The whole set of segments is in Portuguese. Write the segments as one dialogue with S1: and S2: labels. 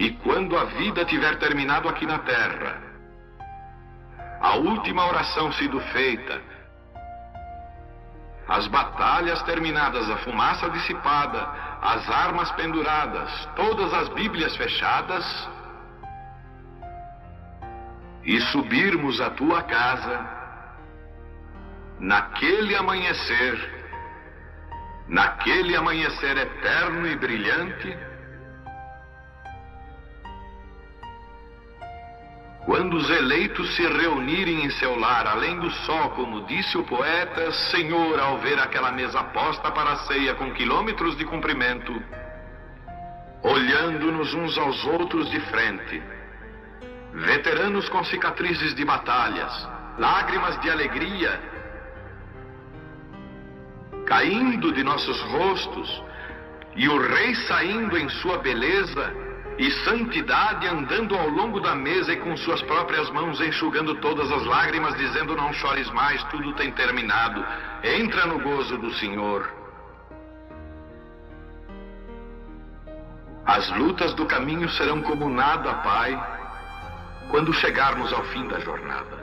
S1: E quando a vida tiver terminado aqui na terra, a última oração sido feita, as batalhas terminadas, a fumaça dissipada, as armas penduradas, todas as Bíblias fechadas, e subirmos à tua casa, naquele amanhecer eterno e brilhante, quando os eleitos se reunirem em seu lar, além do sol, como disse o poeta, Senhor, ao ver aquela mesa posta para a ceia com quilômetros de comprimento, olhando-nos uns aos outros de frente, veteranos com cicatrizes de batalhas, lágrimas de alegria caindo de nossos rostos, e o rei saindo em sua beleza e santidade, andando ao longo da mesa e com suas próprias mãos enxugando todas as lágrimas, dizendo: não chores mais, tudo tem terminado, entra no gozo do Senhor. As lutas do caminho serão como nada, Pai, quando chegarmos ao fim da jornada.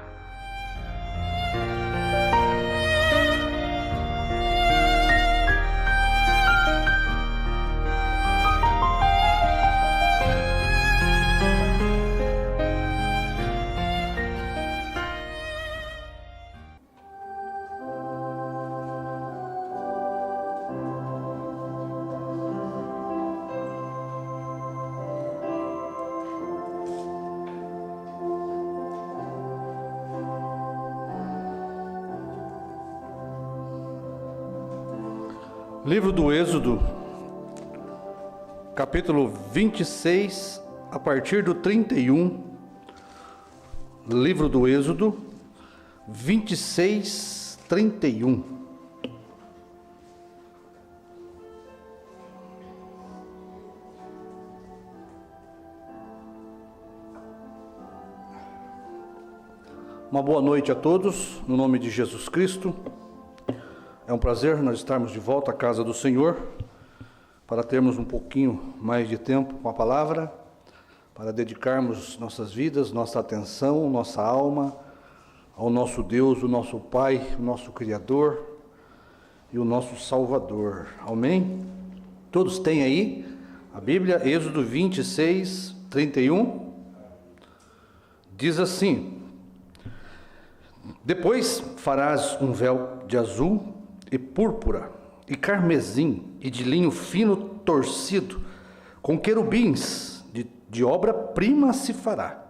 S2: Livro do Êxodo, capítulo 26, a partir do 31. Livro do Êxodo, 26, 31. Uma boa noite a todos, no nome de Jesus Cristo. É um prazer nós estarmos de volta à casa do Senhor, para termos um pouquinho mais de tempo com a palavra, para dedicarmos nossas vidas, nossa atenção, nossa alma ao nosso Deus, o nosso Pai, o nosso Criador e o nosso Salvador. Amém? Todos têm aí a Bíblia, Êxodo 26, 31. Diz assim: depois farás um véu de azul e púrpura, e carmesim, e de linho fino torcido, com querubins, de obra-prima se fará.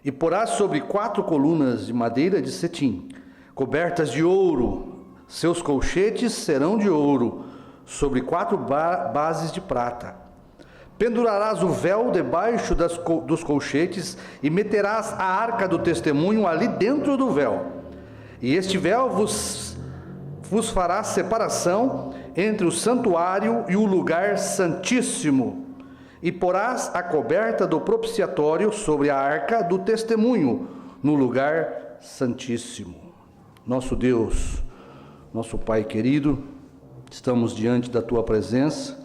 S2: E porás sobre 4 colunas de madeira de cetim, cobertas de ouro, seus colchetes serão de ouro, sobre 4 bases de prata. Pendurarás o véu debaixo dos colchetes, e meterás a arca do testemunho ali dentro do véu. E este véu vos fará separação entre o santuário e o lugar santíssimo, e porás a coberta do propiciatório sobre a arca do testemunho, no lugar santíssimo. Nosso Deus, nosso Pai querido, estamos diante da Tua presença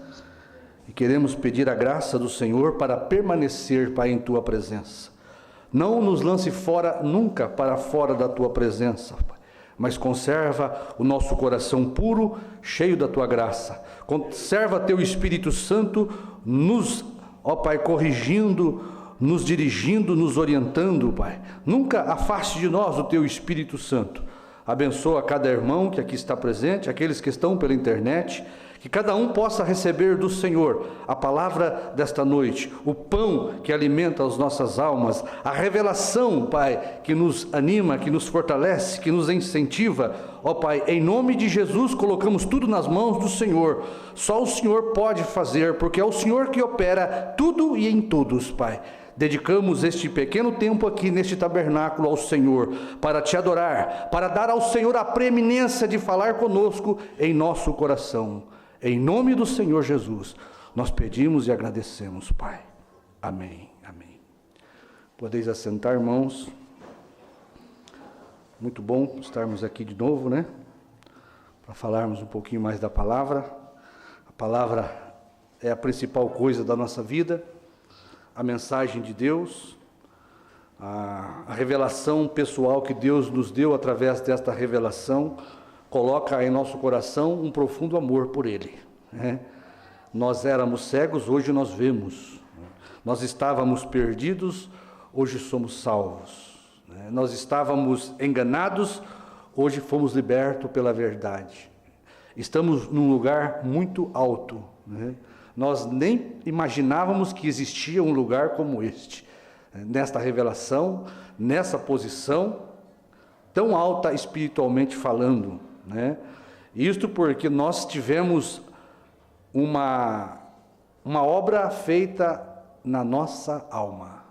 S2: e queremos pedir a graça do Senhor para permanecer, Pai, em Tua presença. Não nos lance fora, nunca para fora da Tua presença, Pai, mas conserva o nosso coração puro, cheio da Tua graça. Conserva Teu Espírito Santo nos, ó Pai, corrigindo, nos dirigindo, nos orientando, Pai. Nunca afaste de nós o Teu Espírito Santo. Abençoa cada irmão que aqui está presente, aqueles que estão pela internet, que cada um possa receber do Senhor a palavra desta noite, o pão que alimenta as nossas almas, a revelação, Pai, que nos anima, que nos fortalece, que nos incentiva. Ó Pai, em nome de Jesus, colocamos tudo nas mãos do Senhor. Só o Senhor pode fazer, porque é o Senhor que opera tudo e em todos, Pai. Dedicamos este pequeno tempo aqui neste tabernáculo ao Senhor, para Te adorar, para dar ao Senhor a preeminência de falar conosco em nosso coração. Em nome do Senhor Jesus, nós pedimos e agradecemos, Pai. Amém, amém. Podeis assentar, irmãos. Muito bom estarmos aqui de novo, né? Para falarmos um pouquinho mais da palavra. A palavra é a principal coisa da nossa vida. a mensagem de Deus, a revelação pessoal que Deus nos deu através desta revelação, coloca em nosso coração um profundo amor por Ele, né? Nós éramos cegos, hoje nós vemos. Nós estávamos perdidos, hoje somos salvos. Nós estávamos enganados, hoje fomos libertos pela verdade. Estamos num lugar muito alto, né? Nós nem imaginávamos que existia um lugar como este, nesta revelação, nessa posição tão alta espiritualmente falando, né? Isto porque nós tivemos uma obra feita na nossa alma.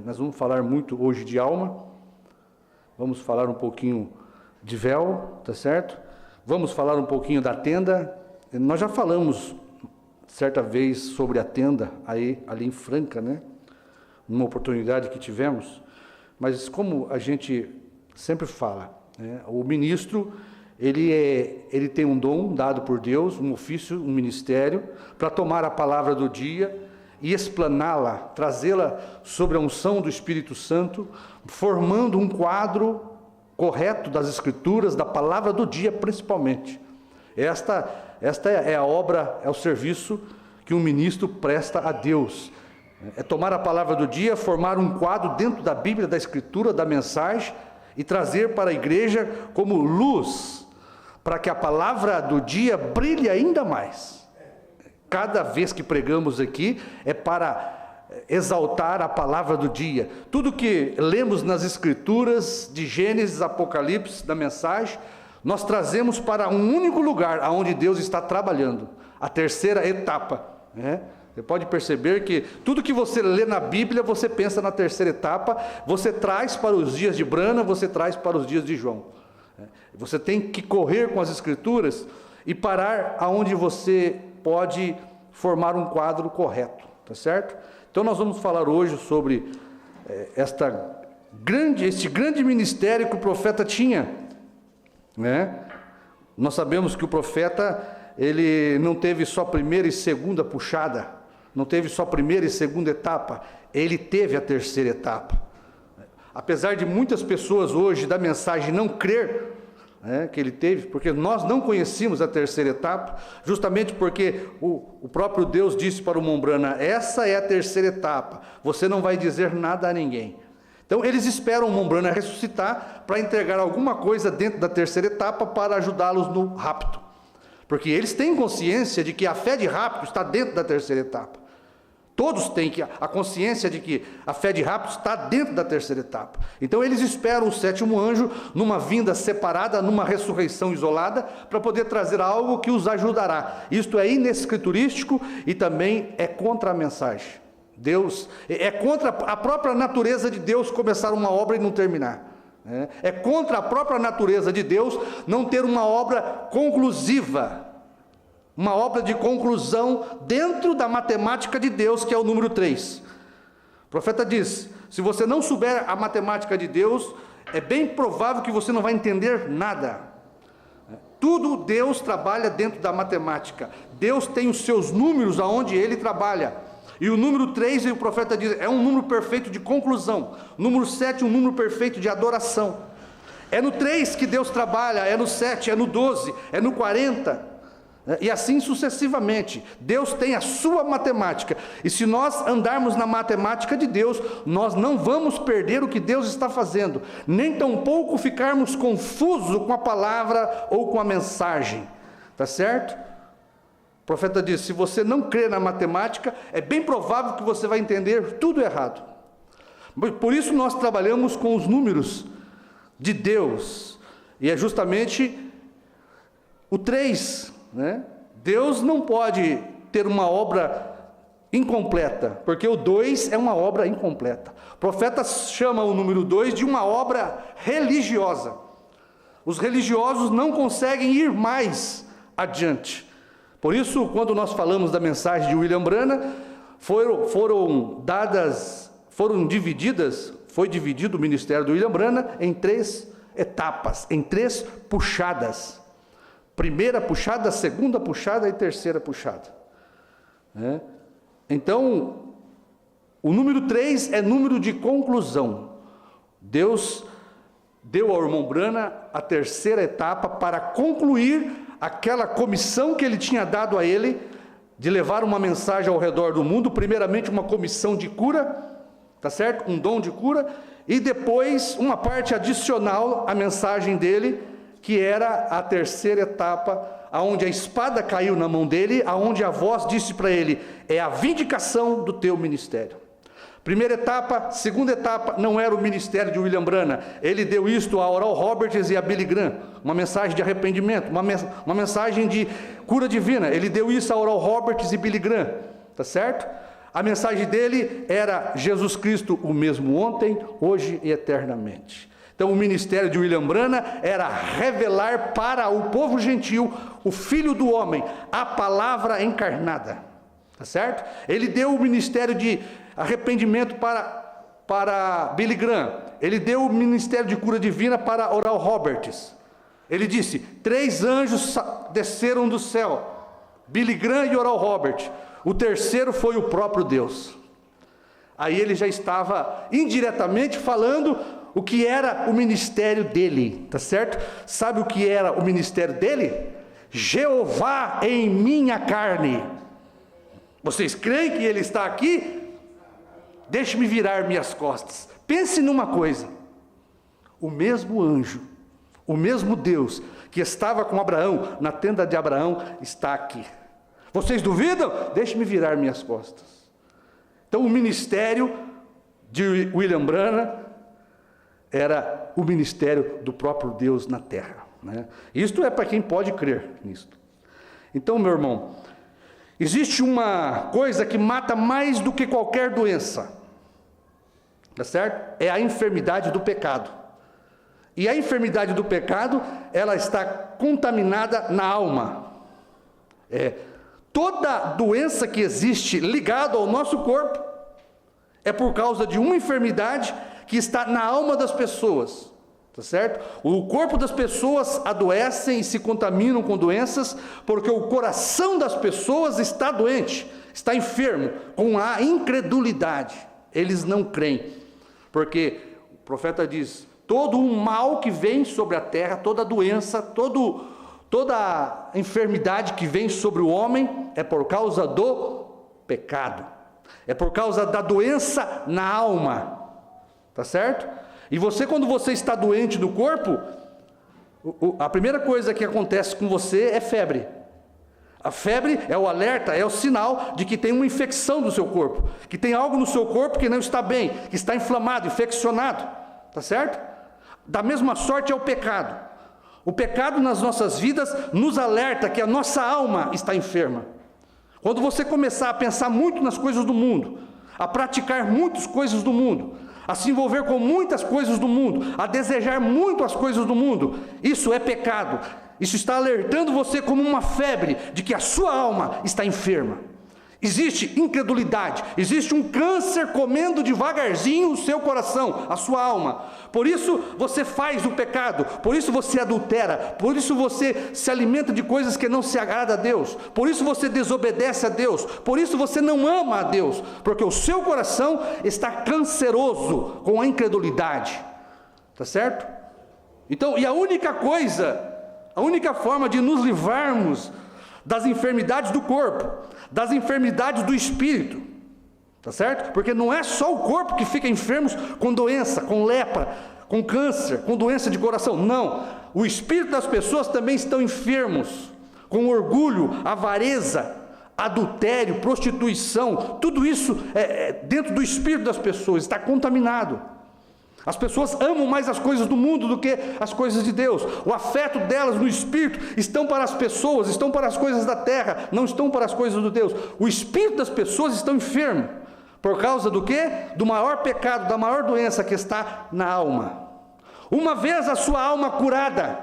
S2: Nós vamos falar muito hoje de alma, vamos falar um pouquinho de véu, tá certo? Vamos falar um pouquinho da tenda. Nós já falamos certa vez sobre a tenda ali em Franca, né? Numa oportunidade que tivemos, mas como a gente sempre fala, né? O ministro, ele tem um dom dado por Deus, um ofício, um ministério, para tomar a palavra do dia e explaná-la, trazê-la sobre a unção do Espírito Santo, formando um quadro correto das Escrituras, da palavra do dia principalmente. Esta é a obra, é o serviço que um ministro presta a Deus. É tomar a palavra do dia, formar um quadro dentro da Bíblia, da Escritura, da mensagem, e trazer para a igreja como luz, para que a palavra do dia brilhe ainda mais. Cada vez que pregamos aqui é para exaltar a palavra do dia. Tudo que lemos nas Escrituras, de Gênesis, Apocalipse, da mensagem, nós trazemos para um único lugar onde Deus está trabalhando, a terceira etapa, né? Você pode perceber que tudo que você lê na Bíblia, você pensa na terceira etapa, você traz para os dias de Brana, você traz para os dias de João. Você tem que correr com as Escrituras e parar aonde você pode formar um quadro correto, tá certo? Então nós vamos falar hoje sobre este grande ministério que o profeta tinha, né? Nós sabemos que o profeta, ele não teve só primeira e segunda puxada, não teve só primeira e segunda etapa, ele teve a terceira etapa. Apesar de muitas pessoas hoje da mensagem não crer, né, que ele teve, porque nós não conhecíamos a terceira etapa, justamente porque o próprio Deus disse para o Mombrana: essa é a terceira etapa, você não vai dizer nada a ninguém. Então eles esperam o Mombrana ressuscitar para entregar alguma coisa dentro da terceira etapa para ajudá-los no rapto, porque eles têm consciência de que a fé de rapto está dentro da terceira etapa. Todos têm a consciência de que a fé de rapto está dentro da terceira etapa. Então eles esperam o sétimo anjo numa vinda separada, numa ressurreição isolada, para poder trazer algo que os ajudará. Isto é inescriturístico e também é contra a mensagem. Deus é contra a própria natureza de Deus começar uma obra e não terminar. É contra a própria natureza de Deus não ter uma obra conclusiva, uma obra de conclusão dentro da matemática de Deus, que é o número 3. O profeta diz: se você não souber a matemática de Deus, é bem provável que você não vai entender nada. Tudo Deus trabalha dentro da matemática. Deus tem os seus números aonde Ele trabalha. E o número 3, o profeta diz, é um número perfeito de conclusão. O número 7, um número perfeito de adoração. É no 3 que Deus trabalha, é no 7, é no 12, é no 40... E assim sucessivamente. Deus tem a sua matemática, e se nós andarmos na matemática de Deus, nós não vamos perder o que Deus está fazendo, nem tampouco ficarmos confusos com a palavra ou com a mensagem, tá certo? O profeta diz: se você não crê na matemática, é bem provável que você vai entender tudo errado. Por isso nós trabalhamos com os números de Deus, e é justamente o 3, né? Deus não pode ter uma obra incompleta, porque o 2 é uma obra incompleta. O profeta chama o número 2 de uma obra religiosa. Os religiosos não conseguem ir mais adiante. Por isso, quando nós falamos da mensagem de William Branham, foi dividido o ministério do William Branham em 3 etapas, em 3 puxadas. Primeira puxada, segunda puxada e terceira puxada. Então, O número 3 é número de conclusão. Deus deu ao irmão Branham a terceira etapa para concluir aquela comissão que ele tinha dado a ele, de levar uma mensagem ao redor do mundo, primeiramente uma comissão de cura, tá certo? Um dom de cura, e depois uma parte adicional à mensagem dele, que era a terceira etapa, aonde a espada caiu na mão dele, aonde a voz disse para ele: é a vindicação do teu ministério. Primeira etapa, segunda etapa, não era o ministério de William Branham, ele deu isto a Oral Roberts e a Billy Graham, uma mensagem de arrependimento, uma mensagem de cura divina, ele deu isso a Oral Roberts e Billy Graham, tá certo? A mensagem dele era Jesus Cristo, o mesmo ontem, hoje e eternamente. Então o ministério de William Branham era revelar para o povo gentil o Filho do Homem, a palavra encarnada, tá certo? Ele deu o ministério de arrependimento para Billy Graham, ele deu o ministério de cura divina para Oral Roberts. Ele disse: 3 anjos desceram do céu, Billy Graham e Oral Roberts, o terceiro foi o próprio Deus. Aí ele já estava indiretamente falando o que era o ministério dele, tá certo? Sabe o que era o ministério dele? Jeová em minha carne. Vocês creem que ele está aqui? Deixe-me virar minhas costas. Pense numa coisa: o mesmo anjo, o mesmo Deus que estava com Abraão na tenda de Abraão está aqui. Vocês duvidam? Deixe-me virar minhas costas. Então o ministério de William Branham era o ministério do próprio Deus na terra, né? Isto é para quem pode crer nisto. Então, meu irmão, existe uma coisa que mata mais do que qualquer doença, tá certo? É a enfermidade do pecado. E a enfermidade do pecado, ela está contaminada na alma. Toda doença que existe ligada ao nosso corpo é por causa de uma enfermidade que está na alma das pessoas, tá certo? O corpo das pessoas adoecem e se contaminam com doenças porque o coração das pessoas está doente, está enfermo, com a incredulidade. Eles não creem, porque o profeta diz: todo o mal que vem sobre a terra, toda doença, toda enfermidade que vem sobre o homem é por causa do pecado, é por causa da doença na alma, tá certo? E você, quando você está doente no corpo, a primeira coisa que acontece com você é febre. A febre é o alerta, é o sinal de que tem uma infecção no seu corpo, que tem algo no seu corpo que não está bem, que está inflamado, infeccionado, tá certo? Da mesma sorte é o pecado. O pecado nas nossas vidas nos alerta que a nossa alma está enferma. Quando você começar a pensar muito nas coisas do mundo, a praticar muitas coisas do mundo, a se envolver com muitas coisas do mundo, a desejar muito as coisas do mundo, isso é pecado. Isso está alertando você como uma febre de que a sua alma está enferma. Existe incredulidade, existe um câncer comendo devagarzinho o seu coração, a sua alma. Por isso você faz o pecado, por isso você adultera, por isso você se alimenta de coisas que não se agrada a Deus, por isso você desobedece a Deus, por isso você não ama a Deus, porque o seu coração está canceroso com a incredulidade, tá certo? Então, e a única forma de nos livrarmos das enfermidades do corpo, das enfermidades do espírito, tá certo? Porque não é só o corpo que fica enfermo com doença, com lepra, com câncer, com doença de coração, não. O espírito das pessoas também estão enfermos, com orgulho, avareza, adultério, prostituição, tudo isso dentro do espírito das pessoas, está contaminado. As pessoas amam mais as coisas do mundo do que as coisas de Deus. O afeto delas no espírito estão para as pessoas, estão para as coisas da terra, não estão para as coisas de Deus. O espírito das pessoas está enfermo. Por causa do quê? Do maior pecado, da maior doença que está na alma. Uma vez a sua alma curada,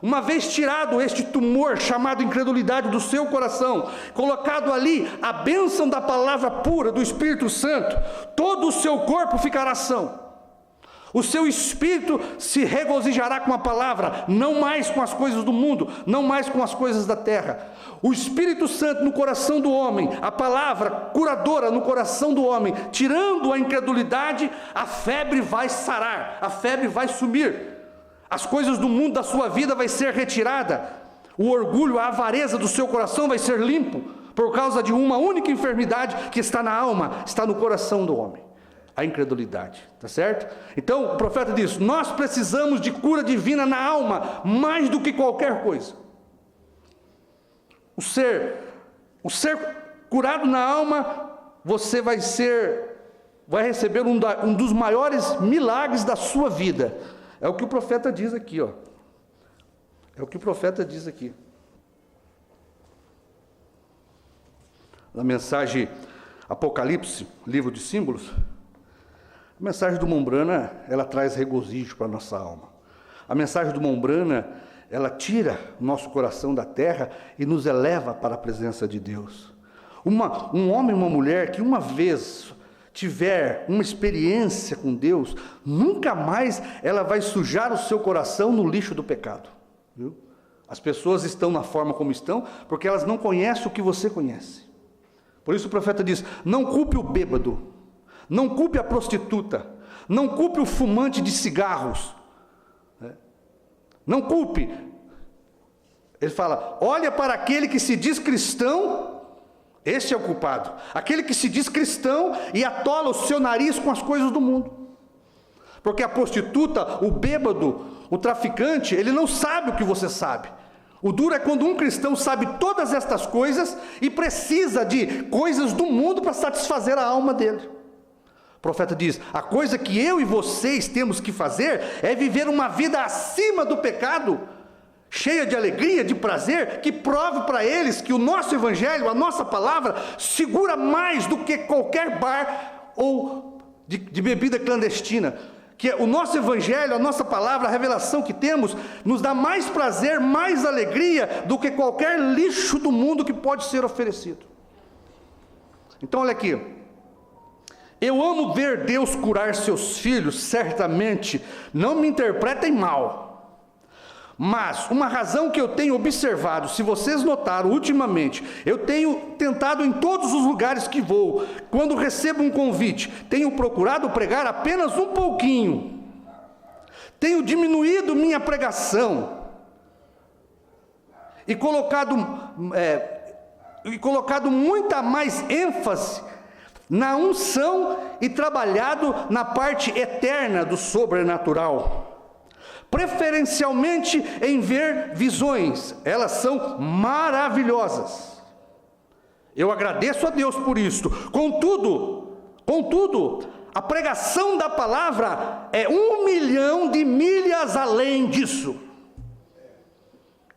S2: uma vez tirado este tumor chamado incredulidade do seu coração, colocado ali a bênção da palavra pura do Espírito Santo, todo o seu corpo ficará são. O seu espírito se regozijará com a palavra, não mais com as coisas do mundo, não mais com as coisas da terra. O Espírito Santo no coração do homem, a palavra curadora no coração do homem, tirando a incredulidade, a febre vai sarar, a febre vai sumir. As coisas do mundo da sua vida vai ser retirada. O orgulho, a avareza do seu coração vai ser limpo, por causa de uma única enfermidade que está na alma, está no coração do homem. A incredulidade, tá certo? Então o profeta diz: nós precisamos de cura divina na alma, mais do que qualquer coisa. O ser curado na alma, você vai receber um dos maiores milagres da sua vida. É o que o profeta diz aqui, ó. É o que o profeta diz aqui. Na mensagem Apocalipse, livro de símbolos, a mensagem do Mombrana, ela traz regozijo para a nossa alma. A mensagem do Mombrana, ela tira o nosso coração da terra e nos eleva para a presença de Deus. Um homem e uma mulher que uma vez tiver uma experiência com Deus, nunca mais ela vai sujar o seu coração no lixo do pecado. Viu? As pessoas estão na forma como estão, porque elas não conhecem o que você conhece. Por isso o profeta diz: não culpe o bêbado, não culpe a prostituta, não culpe o fumante de cigarros, não culpe. Ele fala: olha para aquele que se diz cristão, este é o culpado, aquele que se diz cristão e atola o seu nariz com as coisas do mundo. Porque a prostituta, o bêbado, o traficante, ele não sabe o que você sabe. O duro é quando um cristão sabe todas estas coisas e precisa de coisas do mundo para satisfazer a alma dele. O profeta diz: a coisa que eu e vocês temos que fazer é viver uma vida acima do pecado, cheia de alegria, de prazer, que prove para eles que o nosso evangelho, a nossa palavra, segura mais do que qualquer bar ou de bebida clandestina. Que o nosso evangelho, a nossa palavra, a revelação que temos, nos dá mais prazer, mais alegria do que qualquer lixo do mundo que pode ser oferecido. Então olha aqui: eu amo ver Deus curar seus filhos, certamente, não me interpretem mal. Mas uma razão que eu tenho observado, se vocês notaram ultimamente, eu tenho tentado em todos os lugares que vou, quando recebo um convite, tenho procurado pregar apenas um pouquinho, tenho diminuído minha pregação e colocado muita mais ênfase na unção e trabalhado na parte eterna do sobrenatural. Preferencialmente em ver visões, elas são maravilhosas. Eu agradeço a Deus por isto. Contudo, a pregação da palavra é 1.000.000 de milhas além disso.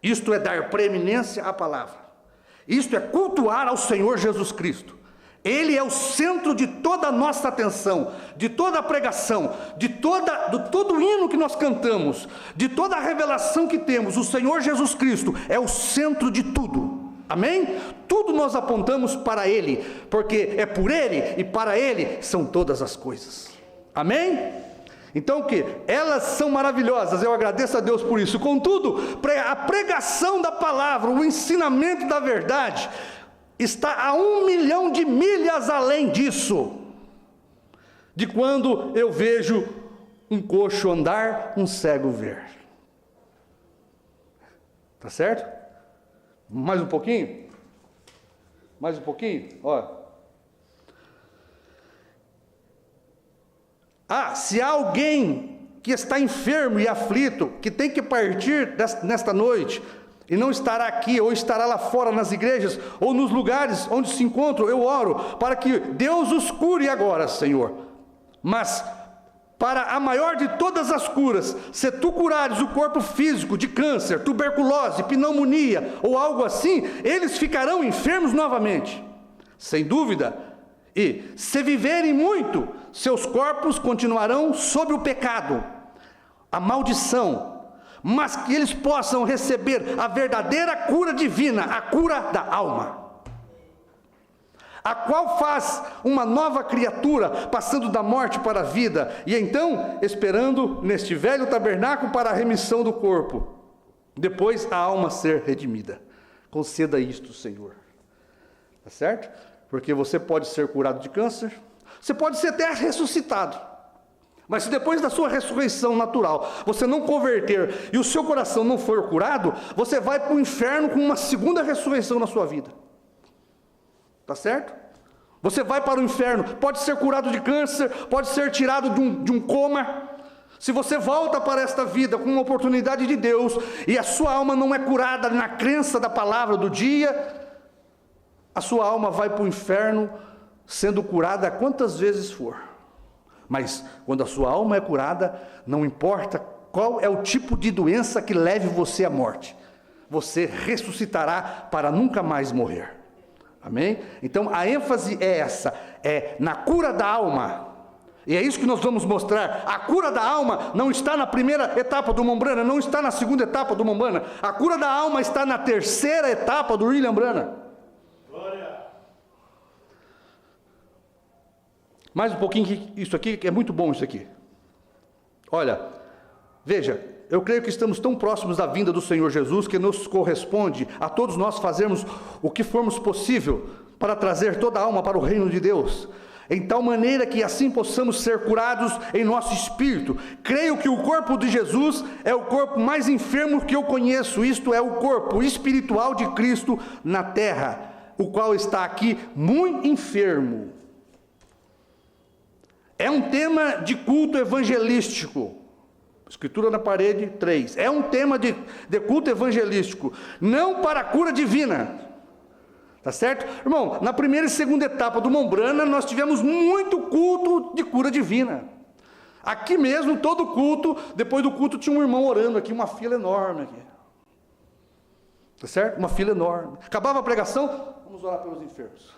S2: Isto é dar preeminência à palavra. Isto é cultuar ao Senhor Jesus Cristo. Ele é o centro de toda a nossa atenção, de toda a pregação, de todo o hino que nós cantamos, de toda a revelação que temos. O Senhor Jesus Cristo é o centro de tudo. Amém? Tudo nós apontamos para Ele, porque é por Ele e para Ele são todas as coisas. Amém? Então o que? Elas são maravilhosas, eu agradeço a Deus por isso. Contudo, a pregação da palavra, o ensinamento da verdade, está a 1.000.000 de milhas além disso, de quando eu vejo um coxo andar, um cego ver. Tá certo? Mais um pouquinho? Mais um pouquinho? Ó. Se há alguém que está enfermo e aflito, que tem que partir nesta noite, e não estará aqui, ou estará lá fora nas igrejas, ou nos lugares onde se encontram, eu oro para que Deus os cure agora, Senhor. Mas, para a maior de todas as curas, se tu curares o corpo físico de câncer, tuberculose, pneumonia, ou algo assim, eles ficarão enfermos novamente, sem dúvida. E, se viverem muito, seus corpos continuarão sob o pecado, a maldição, mas que eles possam receber a verdadeira cura divina, a cura da alma. a qual faz uma nova criatura, passando da morte para a vida, e então esperando neste velho tabernáculo para a remissão do corpo, depois a alma ser redimida. Conceda isto, Senhor. Tá certo? Porque você pode ser curado de câncer, você pode ser até ressuscitado, mas se depois da sua ressurreição natural você não converter e o seu coração não for curado, você vai para o inferno com uma segunda ressurreição na sua vida. Tá certo? Você vai para o inferno, pode ser curado de câncer, pode ser tirado de um coma. Se você volta para esta vida com uma oportunidade de Deus e a sua alma não é curada na crença da palavra do dia, a sua alma vai para o inferno sendo curada quantas vezes for. Mas quando a sua alma é curada, não importa qual é o tipo de doença que leve você à morte, você ressuscitará para nunca mais morrer. Amém? Então a ênfase é essa, é na cura da alma. E é isso que nós vamos mostrar. A cura da alma não está na primeira etapa do Mombrana, não está na segunda etapa do Mombrana. A cura da alma está na terceira etapa do William Branham. Glória. Mais um pouquinho, isso aqui, que é muito bom isso aqui. Olha, veja, eu creio que estamos tão próximos da vinda do Senhor Jesus que nos corresponde a todos nós fazermos o que formos possível para trazer toda a alma para o reino de Deus, em tal maneira que assim possamos ser curados em nosso espírito. Creio que o corpo de Jesus é o corpo mais enfermo que eu conheço, isto é o corpo espiritual de Cristo na terra, o qual está aqui muito enfermo. É um tema de culto evangelístico. Escritura na parede 3. É um tema de culto evangelístico, não para a cura divina. Tá certo? Irmão, na primeira e segunda etapa do Mombrana, nós tivemos muito culto de cura divina. Aqui mesmo, todo culto, depois do culto tinha um irmão orando aqui, uma fila enorme aqui. Tá certo? Uma fila enorme. Acabava a pregação, vamos orar pelos enfermos.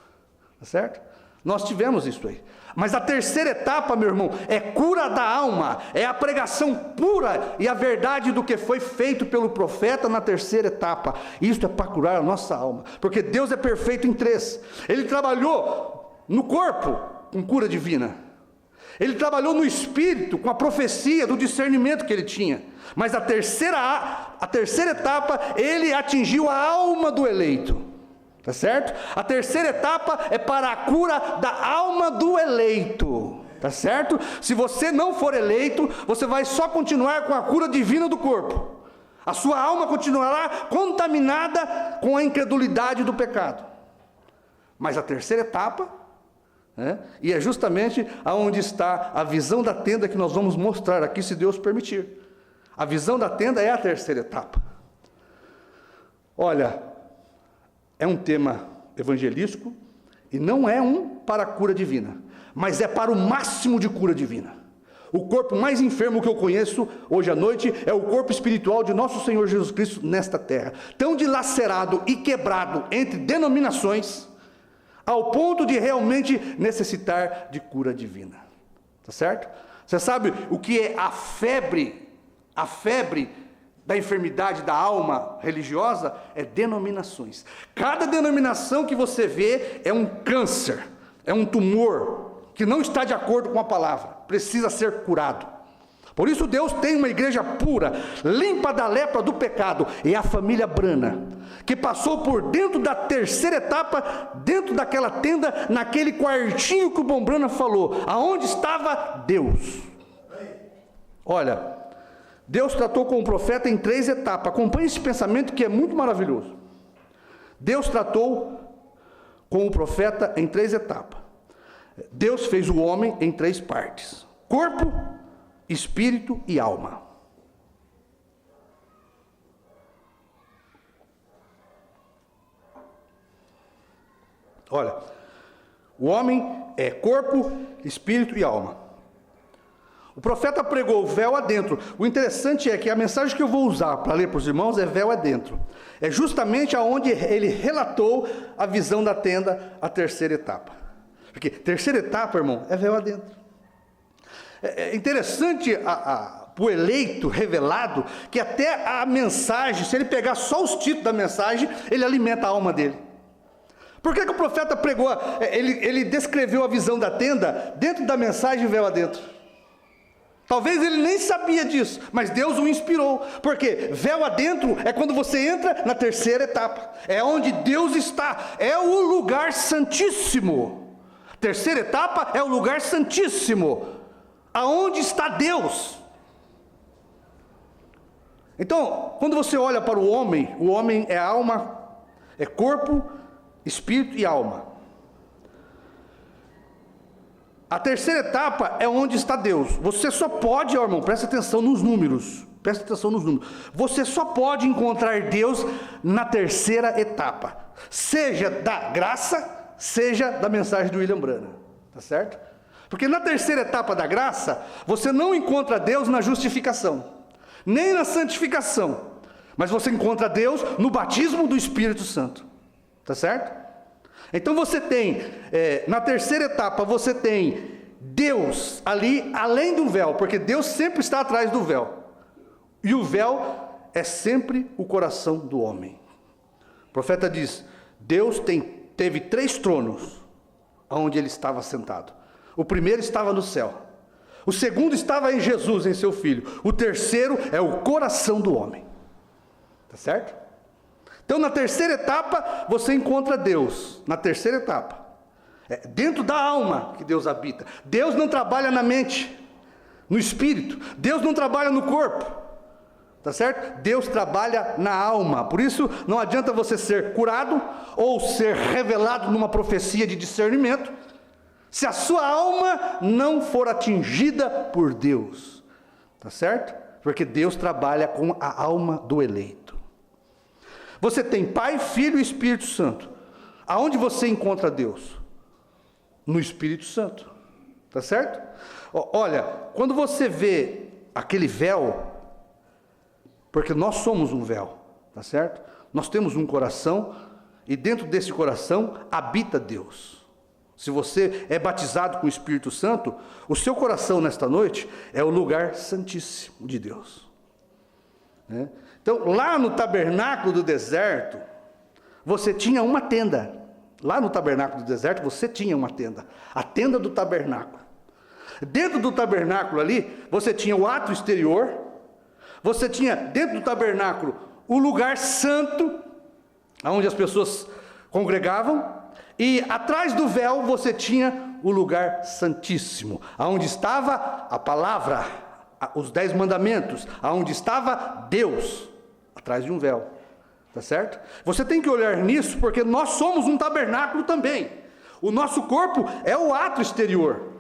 S2: Tá certo? Nós tivemos isso aí. Mas a terceira etapa, meu irmão, é cura da alma, é a pregação pura e a verdade do que foi feito pelo profeta na terceira etapa. Isso é para curar a nossa alma, porque Deus é perfeito em três. Ele trabalhou no corpo com cura divina, ele trabalhou no espírito com a profecia do discernimento que ele tinha, mas a terceira etapa, ele atingiu a alma do eleito. Tá certo? A terceira etapa é para a cura da alma do eleito. Tá certo? Se você não for eleito, você vai só continuar com a cura divina do corpo. A sua alma continuará contaminada com a incredulidade do pecado. Mas a terceira etapa, e é justamente aonde está a visão da tenda que nós vamos mostrar aqui, se Deus permitir. A visão da tenda é a terceira etapa. Olha, é um tema evangelístico e não é um para a cura divina, mas é para o máximo de cura divina. O corpo mais enfermo que eu conheço hoje à noite é o corpo espiritual de nosso Senhor Jesus Cristo nesta terra, tão dilacerado e quebrado entre denominações, ao ponto de realmente necessitar de cura divina. Tá certo? Você sabe o que é a febre da enfermidade da alma religiosa? É denominações. Cada denominação que você vê é um câncer, é um tumor que não está de acordo com a palavra, precisa ser curado. Por isso Deus tem uma igreja pura, limpa da lepra do pecado, e a família Branham, que passou por dentro da terceira etapa, dentro daquela tenda, naquele quartinho que o Bom Branham falou, aonde estava Deus. Olha, Deus tratou com o profeta em 3 etapas. Acompanhe esse pensamento que é muito maravilhoso. Deus tratou com o profeta em 3 etapas. Deus fez o homem em 3 partes: corpo, espírito e alma. Olha, o homem é corpo, espírito e alma. O profeta pregou véu adentro. O interessante é que a mensagem que eu vou usar para ler para os irmãos é véu adentro. É justamente aonde ele relatou a visão da tenda, a terceira etapa. Porque terceira etapa, irmão, é véu adentro. É interessante para o eleito revelado que até a mensagem, se ele pegar só os títulos da mensagem, ele alimenta a alma dele. Por que o profeta pregou, ele descreveu a visão da tenda dentro da mensagem véu adentro? Talvez ele nem sabia disso, mas Deus o inspirou. Porque véu adentro é quando você entra na terceira etapa. É onde Deus está, é o lugar santíssimo. Terceira etapa é o lugar santíssimo, aonde está Deus. Então, quando você olha para o homem é alma, é corpo, espírito e alma. A terceira etapa é onde está Deus. Você só pode, irmão, presta atenção nos números. Presta atenção nos números. Você só pode encontrar Deus na terceira etapa. Seja da graça, seja da mensagem do William Branham. Tá certo? Porque na terceira etapa da graça, você não encontra Deus na justificação, nem na santificação. Mas você encontra Deus no batismo do Espírito Santo. Tá certo? Então você tem, na terceira etapa, você tem Deus ali além do véu, porque Deus sempre está atrás do véu. E o véu é sempre o coração do homem. O profeta diz, Deus teve 3 tronos, onde ele estava sentado. O primeiro estava no céu. O segundo estava em Jesus, em seu Filho. O terceiro é o coração do homem. Tá certo? Então, na terceira etapa, você encontra Deus. Na terceira etapa. Dentro da alma que Deus habita. Deus não trabalha na mente, no espírito. Deus não trabalha no corpo. Tá certo? Deus trabalha na alma. Por isso, não adianta você ser curado ou ser revelado numa profecia de discernimento, se a sua alma não for atingida por Deus. Tá certo? Porque Deus trabalha com a alma do eleito. Você tem Pai, Filho e Espírito Santo. Aonde você encontra Deus? No Espírito Santo. Tá certo? Olha, quando você vê aquele véu, porque nós somos um véu, tá certo? Nós temos um coração, e dentro desse coração habita Deus. Se você é batizado com o Espírito Santo, o seu coração nesta noite é o lugar santíssimo de Deus. Né? Então, lá no tabernáculo do deserto, você tinha uma tenda. Lá no tabernáculo do deserto, você tinha uma tenda. A tenda do tabernáculo. Dentro do tabernáculo ali, você tinha o átrio exterior. Você tinha, dentro do tabernáculo, o lugar santo, onde as pessoas congregavam. E atrás do véu, você tinha o lugar santíssimo, onde estava a palavra, os 10 mandamentos, onde estava Deus. Atrás de um véu, tá certo? Você tem que olhar nisso, porque nós somos um tabernáculo também. O nosso corpo é o átrio exterior.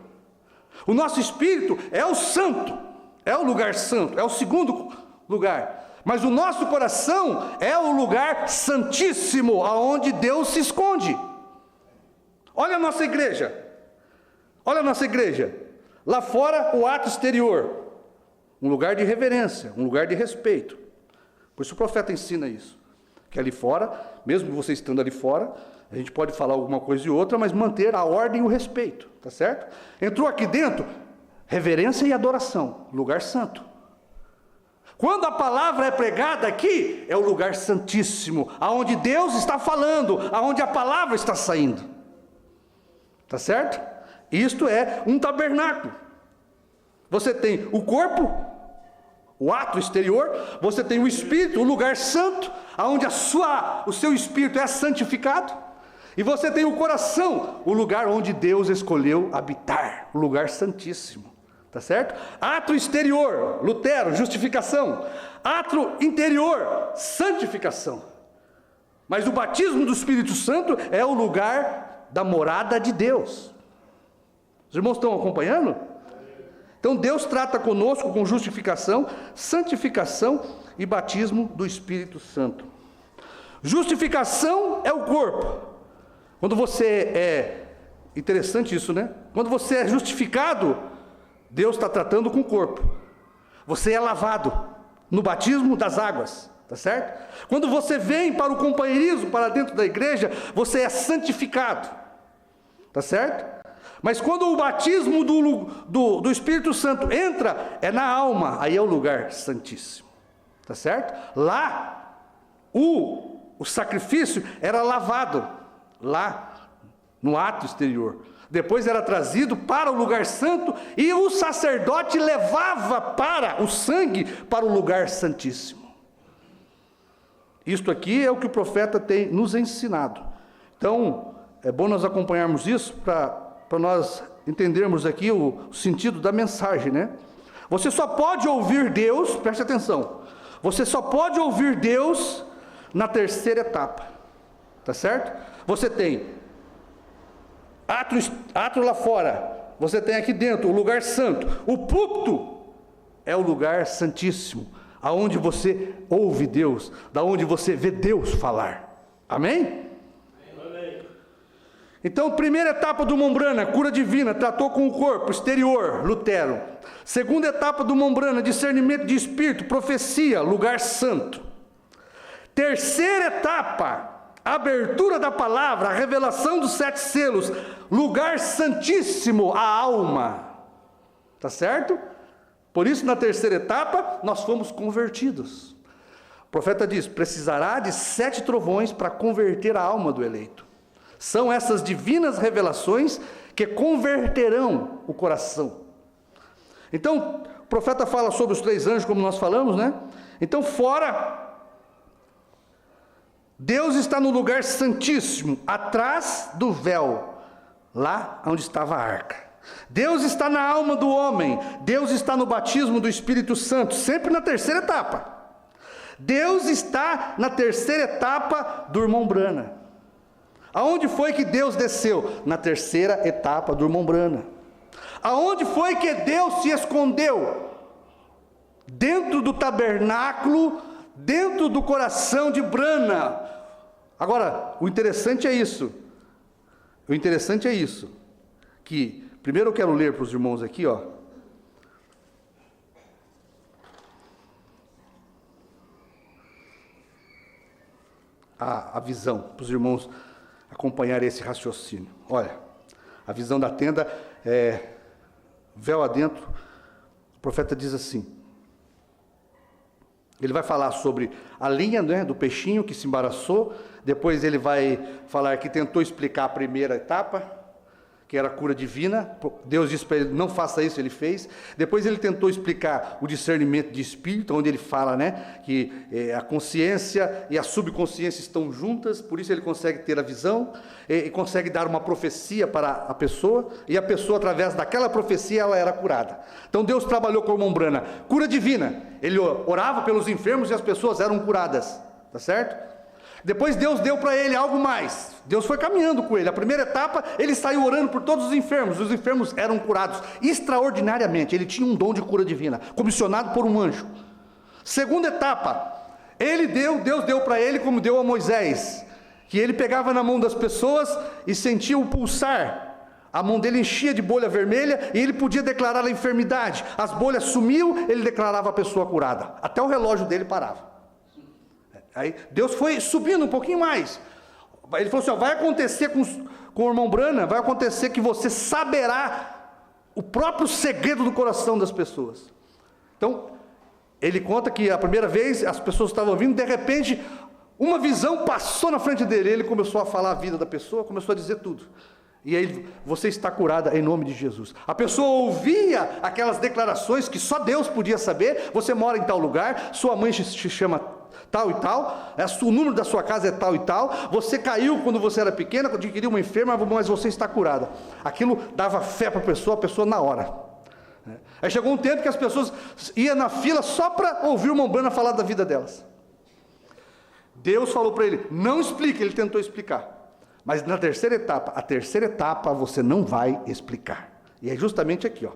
S2: O nosso espírito é o santo, é o lugar santo, é o segundo lugar. Mas o nosso coração é o lugar santíssimo, aonde Deus se esconde. Olha a nossa igreja. Olha a nossa igreja. Lá fora, o átrio exterior. Um lugar de reverência, um lugar de respeito. Por isso o profeta ensina isso, que ali fora, mesmo você estando ali fora, a gente pode falar alguma coisa e outra, mas manter a ordem e o respeito, tá certo? Entrou aqui dentro, reverência e adoração, lugar santo. Quando a palavra é pregada aqui, é o lugar santíssimo, aonde Deus está falando, aonde a palavra está saindo, tá certo? Isto é um tabernáculo. Você tem o corpo, o átrio exterior, você tem o Espírito, o lugar santo, onde o seu Espírito é santificado, e você tem o coração, o lugar onde Deus escolheu habitar, o lugar santíssimo, tá certo? Átrio exterior, Lutero, justificação. Átrio interior, santificação. Mas o batismo do Espírito Santo é o lugar da morada de Deus. Os irmãos estão acompanhando? Então Deus trata conosco com justificação, santificação e batismo do Espírito Santo. Justificação é o corpo. Quando você interessante isso, né? Quando você é justificado, Deus está tratando com o corpo. Você é lavado no batismo das águas, tá certo? Quando você vem para o companheirismo, para dentro da igreja, você é santificado, tá certo? Mas quando o batismo do Espírito Santo entra, é na alma, aí é o lugar santíssimo, tá certo? Lá, o sacrifício era lavado, lá no ato exterior. Depois era trazido para o lugar santo e o sacerdote levava para o sangue para o lugar santíssimo. Isto aqui é o que o profeta tem nos ensinado. Então, é bom nós acompanharmos isso para nós entendermos aqui o sentido da mensagem, né? Você só pode ouvir Deus, preste atenção, você só pode ouvir Deus na terceira etapa, tá certo? Você tem átrio lá fora, você tem aqui dentro o lugar santo, o púlpito é o lugar santíssimo, aonde você ouve Deus, da onde você vê Deus falar, amém? Amém. Então, primeira etapa do Mombrana, cura divina, tratou com o corpo exterior, Lutero. Segunda etapa do Mombrana, discernimento de espírito, profecia, lugar santo. Terceira etapa, abertura da palavra, a revelação dos 7 selos, lugar santíssimo, a alma, tá certo? Por isso, na terceira etapa, nós fomos convertidos. O profeta diz, precisará de 7 trovões para converter a alma do eleito. São essas divinas revelações que converterão o coração. Então, o profeta fala sobre os 3 anjos, como nós falamos, né? Então, fora, Deus está no lugar santíssimo, atrás do véu, lá onde estava a arca. Deus está na alma do homem, Deus está no batismo do Espírito Santo, sempre na terceira etapa. Deus está na terceira etapa do irmão Brana. Aonde foi que Deus desceu? Na terceira etapa do irmão Brana. Aonde foi que Deus se escondeu? Dentro do tabernáculo, dentro do coração de Brana. Agora, o interessante é isso, que, primeiro eu quero ler para os irmãos aqui, ó. A visão, para os irmãos acompanharem esse raciocínio. Olha, a visão da tenda é véu adentro. O profeta diz assim, ele vai falar sobre a linha, né, do peixinho que se embaraçou, depois ele vai falar que tentou explicar a primeira etapa, que era a cura divina. Deus disse para ele, não faça isso, ele fez. Depois ele tentou explicar o discernimento de espírito, onde ele fala, né, que a consciência e a subconsciência estão juntas, por isso ele consegue ter a visão, e consegue dar uma profecia para a pessoa, e a pessoa, através daquela profecia, ela era curada. Então Deus trabalhou com o irmão Brana, cura divina, ele orava pelos enfermos e as pessoas eram curadas, tá certo? Depois Deus deu para ele algo mais. Deus foi caminhando com ele. A primeira etapa, ele saiu orando por todos os enfermos eram curados extraordinariamente. Ele tinha um dom de cura divina, comissionado por um anjo. Segunda etapa, Deus deu para ele, como deu a Moisés, que ele pegava na mão das pessoas e sentia o pulsar. A mão dele enchia de bolha vermelha e ele podia declarar a enfermidade. As bolhas sumiam, ele declarava a pessoa curada. Até o relógio dele parava. Aí Deus foi subindo um pouquinho mais. Ele falou assim, ó, vai acontecer com o irmão Brana, vai acontecer que você saberá o próprio segredo do coração das pessoas. Então, ele conta que a primeira vez as pessoas estavam ouvindo, de repente, uma visão passou na frente dele, ele começou a falar a vida da pessoa, começou a dizer tudo. E aí, você está curada em nome de Jesus. A pessoa ouvia aquelas declarações que só Deus podia saber. Você mora em tal lugar, sua mãe se chama tal e tal, o número da sua casa é tal e tal, você caiu quando você era pequena, adquiriu uma enferma, mas você está curada. Aquilo dava fé para a pessoa na hora. Aí chegou um tempo que as pessoas iam na fila só para ouvir o irmão Brana falar da vida delas. Deus falou para ele, não explique, ele tentou explicar. Mas na terceira etapa, a terceira etapa você não vai explicar. E é justamente aqui, ó.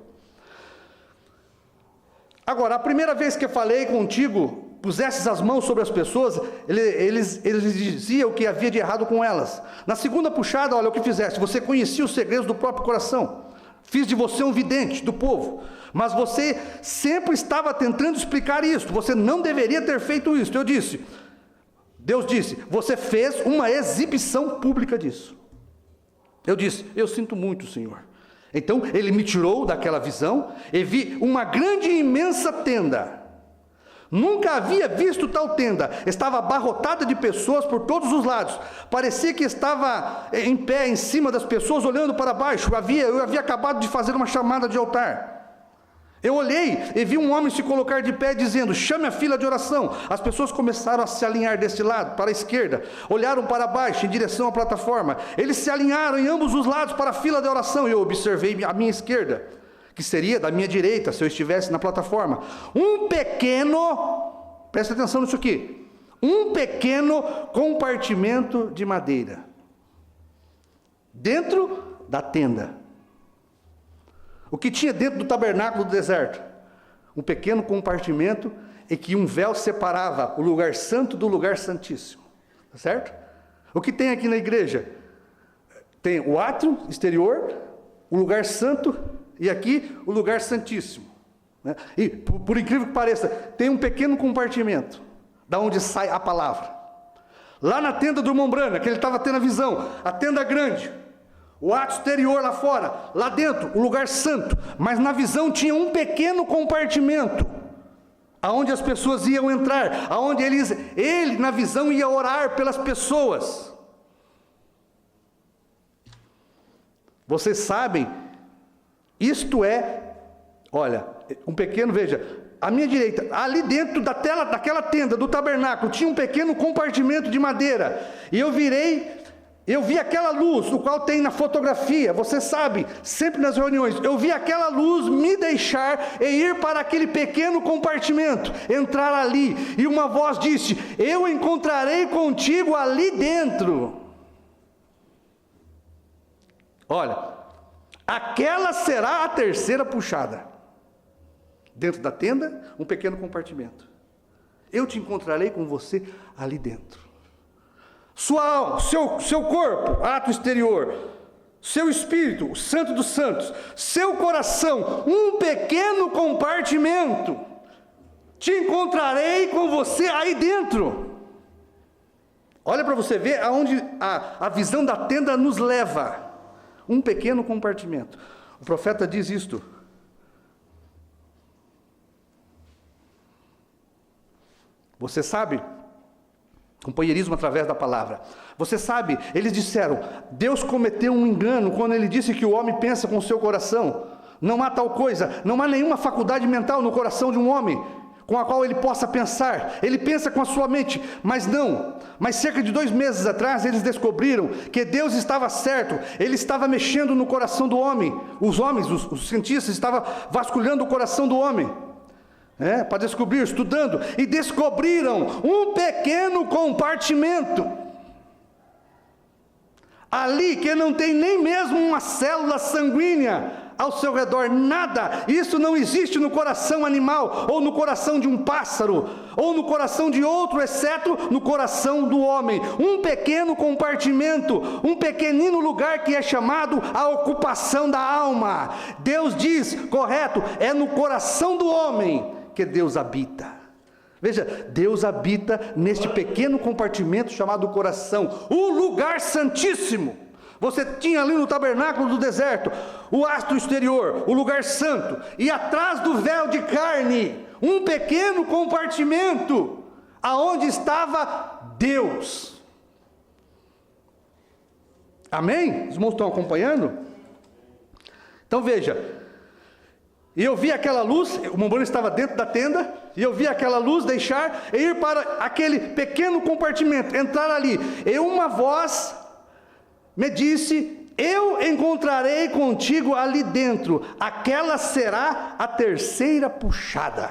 S2: Agora, a primeira vez que eu falei contigo, pusesses as mãos sobre as pessoas, eles diziam o que havia de errado com elas. Na segunda puxada, olha o que fizeste, você conhecia os segredos do próprio coração, fiz de você um vidente do povo, mas você sempre estava tentando explicar isso, você não deveria ter feito isso. Deus disse, você fez uma exibição pública disso. Eu disse, eu sinto muito, Senhor. Então ele me tirou daquela visão e vi uma grande e imensa tenda. Nunca havia visto tal tenda. Estava abarrotada de pessoas por todos os lados. Parecia que estava em pé em cima das pessoas, olhando para baixo. Eu havia acabado de fazer uma chamada de altar. Eu olhei e vi um homem se colocar de pé dizendo: chame a fila de oração. As pessoas começaram a se alinhar deste lado, para a esquerda. Olharam para baixo, em direção à plataforma. Eles se alinharam em ambos os lados para a fila de oração. E eu observei a minha esquerda, que seria da minha direita, se eu estivesse na plataforma. Um pequeno, presta atenção nisso aqui, um pequeno compartimento de madeira, dentro da tenda. O que tinha dentro do tabernáculo do deserto? Um pequeno compartimento em que um véu separava o lugar santo do lugar santíssimo. Tá certo? O que tem aqui na igreja? Tem o átrio exterior, o lugar santo e aqui o lugar santíssimo. Né? E, por incrível que pareça, tem um pequeno compartimento, da onde sai a palavra. Lá na tenda do irmão Brana, que ele estava tendo a visão, a tenda grande, o átrio exterior lá fora, lá dentro, o lugar santo, mas na visão tinha um pequeno compartimento, aonde as pessoas iam entrar, aonde ele na visão ia orar pelas pessoas. Vocês sabem, isto é, olha, um pequeno, veja, à minha direita, ali dentro daquela tenda, do tabernáculo, tinha um pequeno compartimento de madeira, e eu vi aquela luz, o qual tem na fotografia, você sabe, sempre nas reuniões, eu vi aquela luz me deixar e ir para aquele pequeno compartimento, entrar ali, e uma voz disse: eu encontrarei contigo ali dentro. Olha, aquela será a terceira puxada. Dentro da tenda, um pequeno compartimento. Eu te encontrarei com você ali dentro. Sua alma, seu corpo, ato exterior, seu espírito, o santo dos santos, seu coração, um pequeno compartimento. Te encontrarei com você aí dentro. Olha para você ver aonde a visão da tenda nos leva. Um pequeno compartimento. O profeta diz isto. Você sabe, companheirismo através da palavra. Você sabe, eles disseram, Deus cometeu um engano quando ele disse que o homem pensa com o seu coração. Não há tal coisa, não há nenhuma faculdade mental no coração de um homem com a qual ele possa pensar. Ele pensa com a sua mente, mas não. Mas cerca de 2 meses atrás eles descobriram que Deus estava certo. Ele estava mexendo no coração do homem. Os cientistas estavam vasculhando o coração do homem, para descobrir, estudando, e descobriram um pequeno compartimento ali que não tem nem mesmo uma célula sanguínea ao seu redor, nada. Isso não existe no coração animal, ou no coração de um pássaro, ou no coração de outro, exceto no coração do homem. Um pequeno compartimento, um pequenino lugar que é chamado a ocupação da alma. Deus diz, correto, é no coração do homem que Deus habita. Veja, Deus habita neste pequeno compartimento chamado coração, o lugar santíssimo. Você tinha ali no tabernáculo do deserto o átrio exterior, o lugar santo, e atrás do véu de carne, um pequeno compartimento, aonde estava Deus. Amém? Os irmãos estão acompanhando? Então veja, e eu vi aquela luz, o Mombano estava dentro da tenda, e eu vi aquela luz deixar e ir para aquele pequeno compartimento, entrar ali, e uma voz me disse: eu encontrarei contigo ali dentro, aquela será a terceira puxada.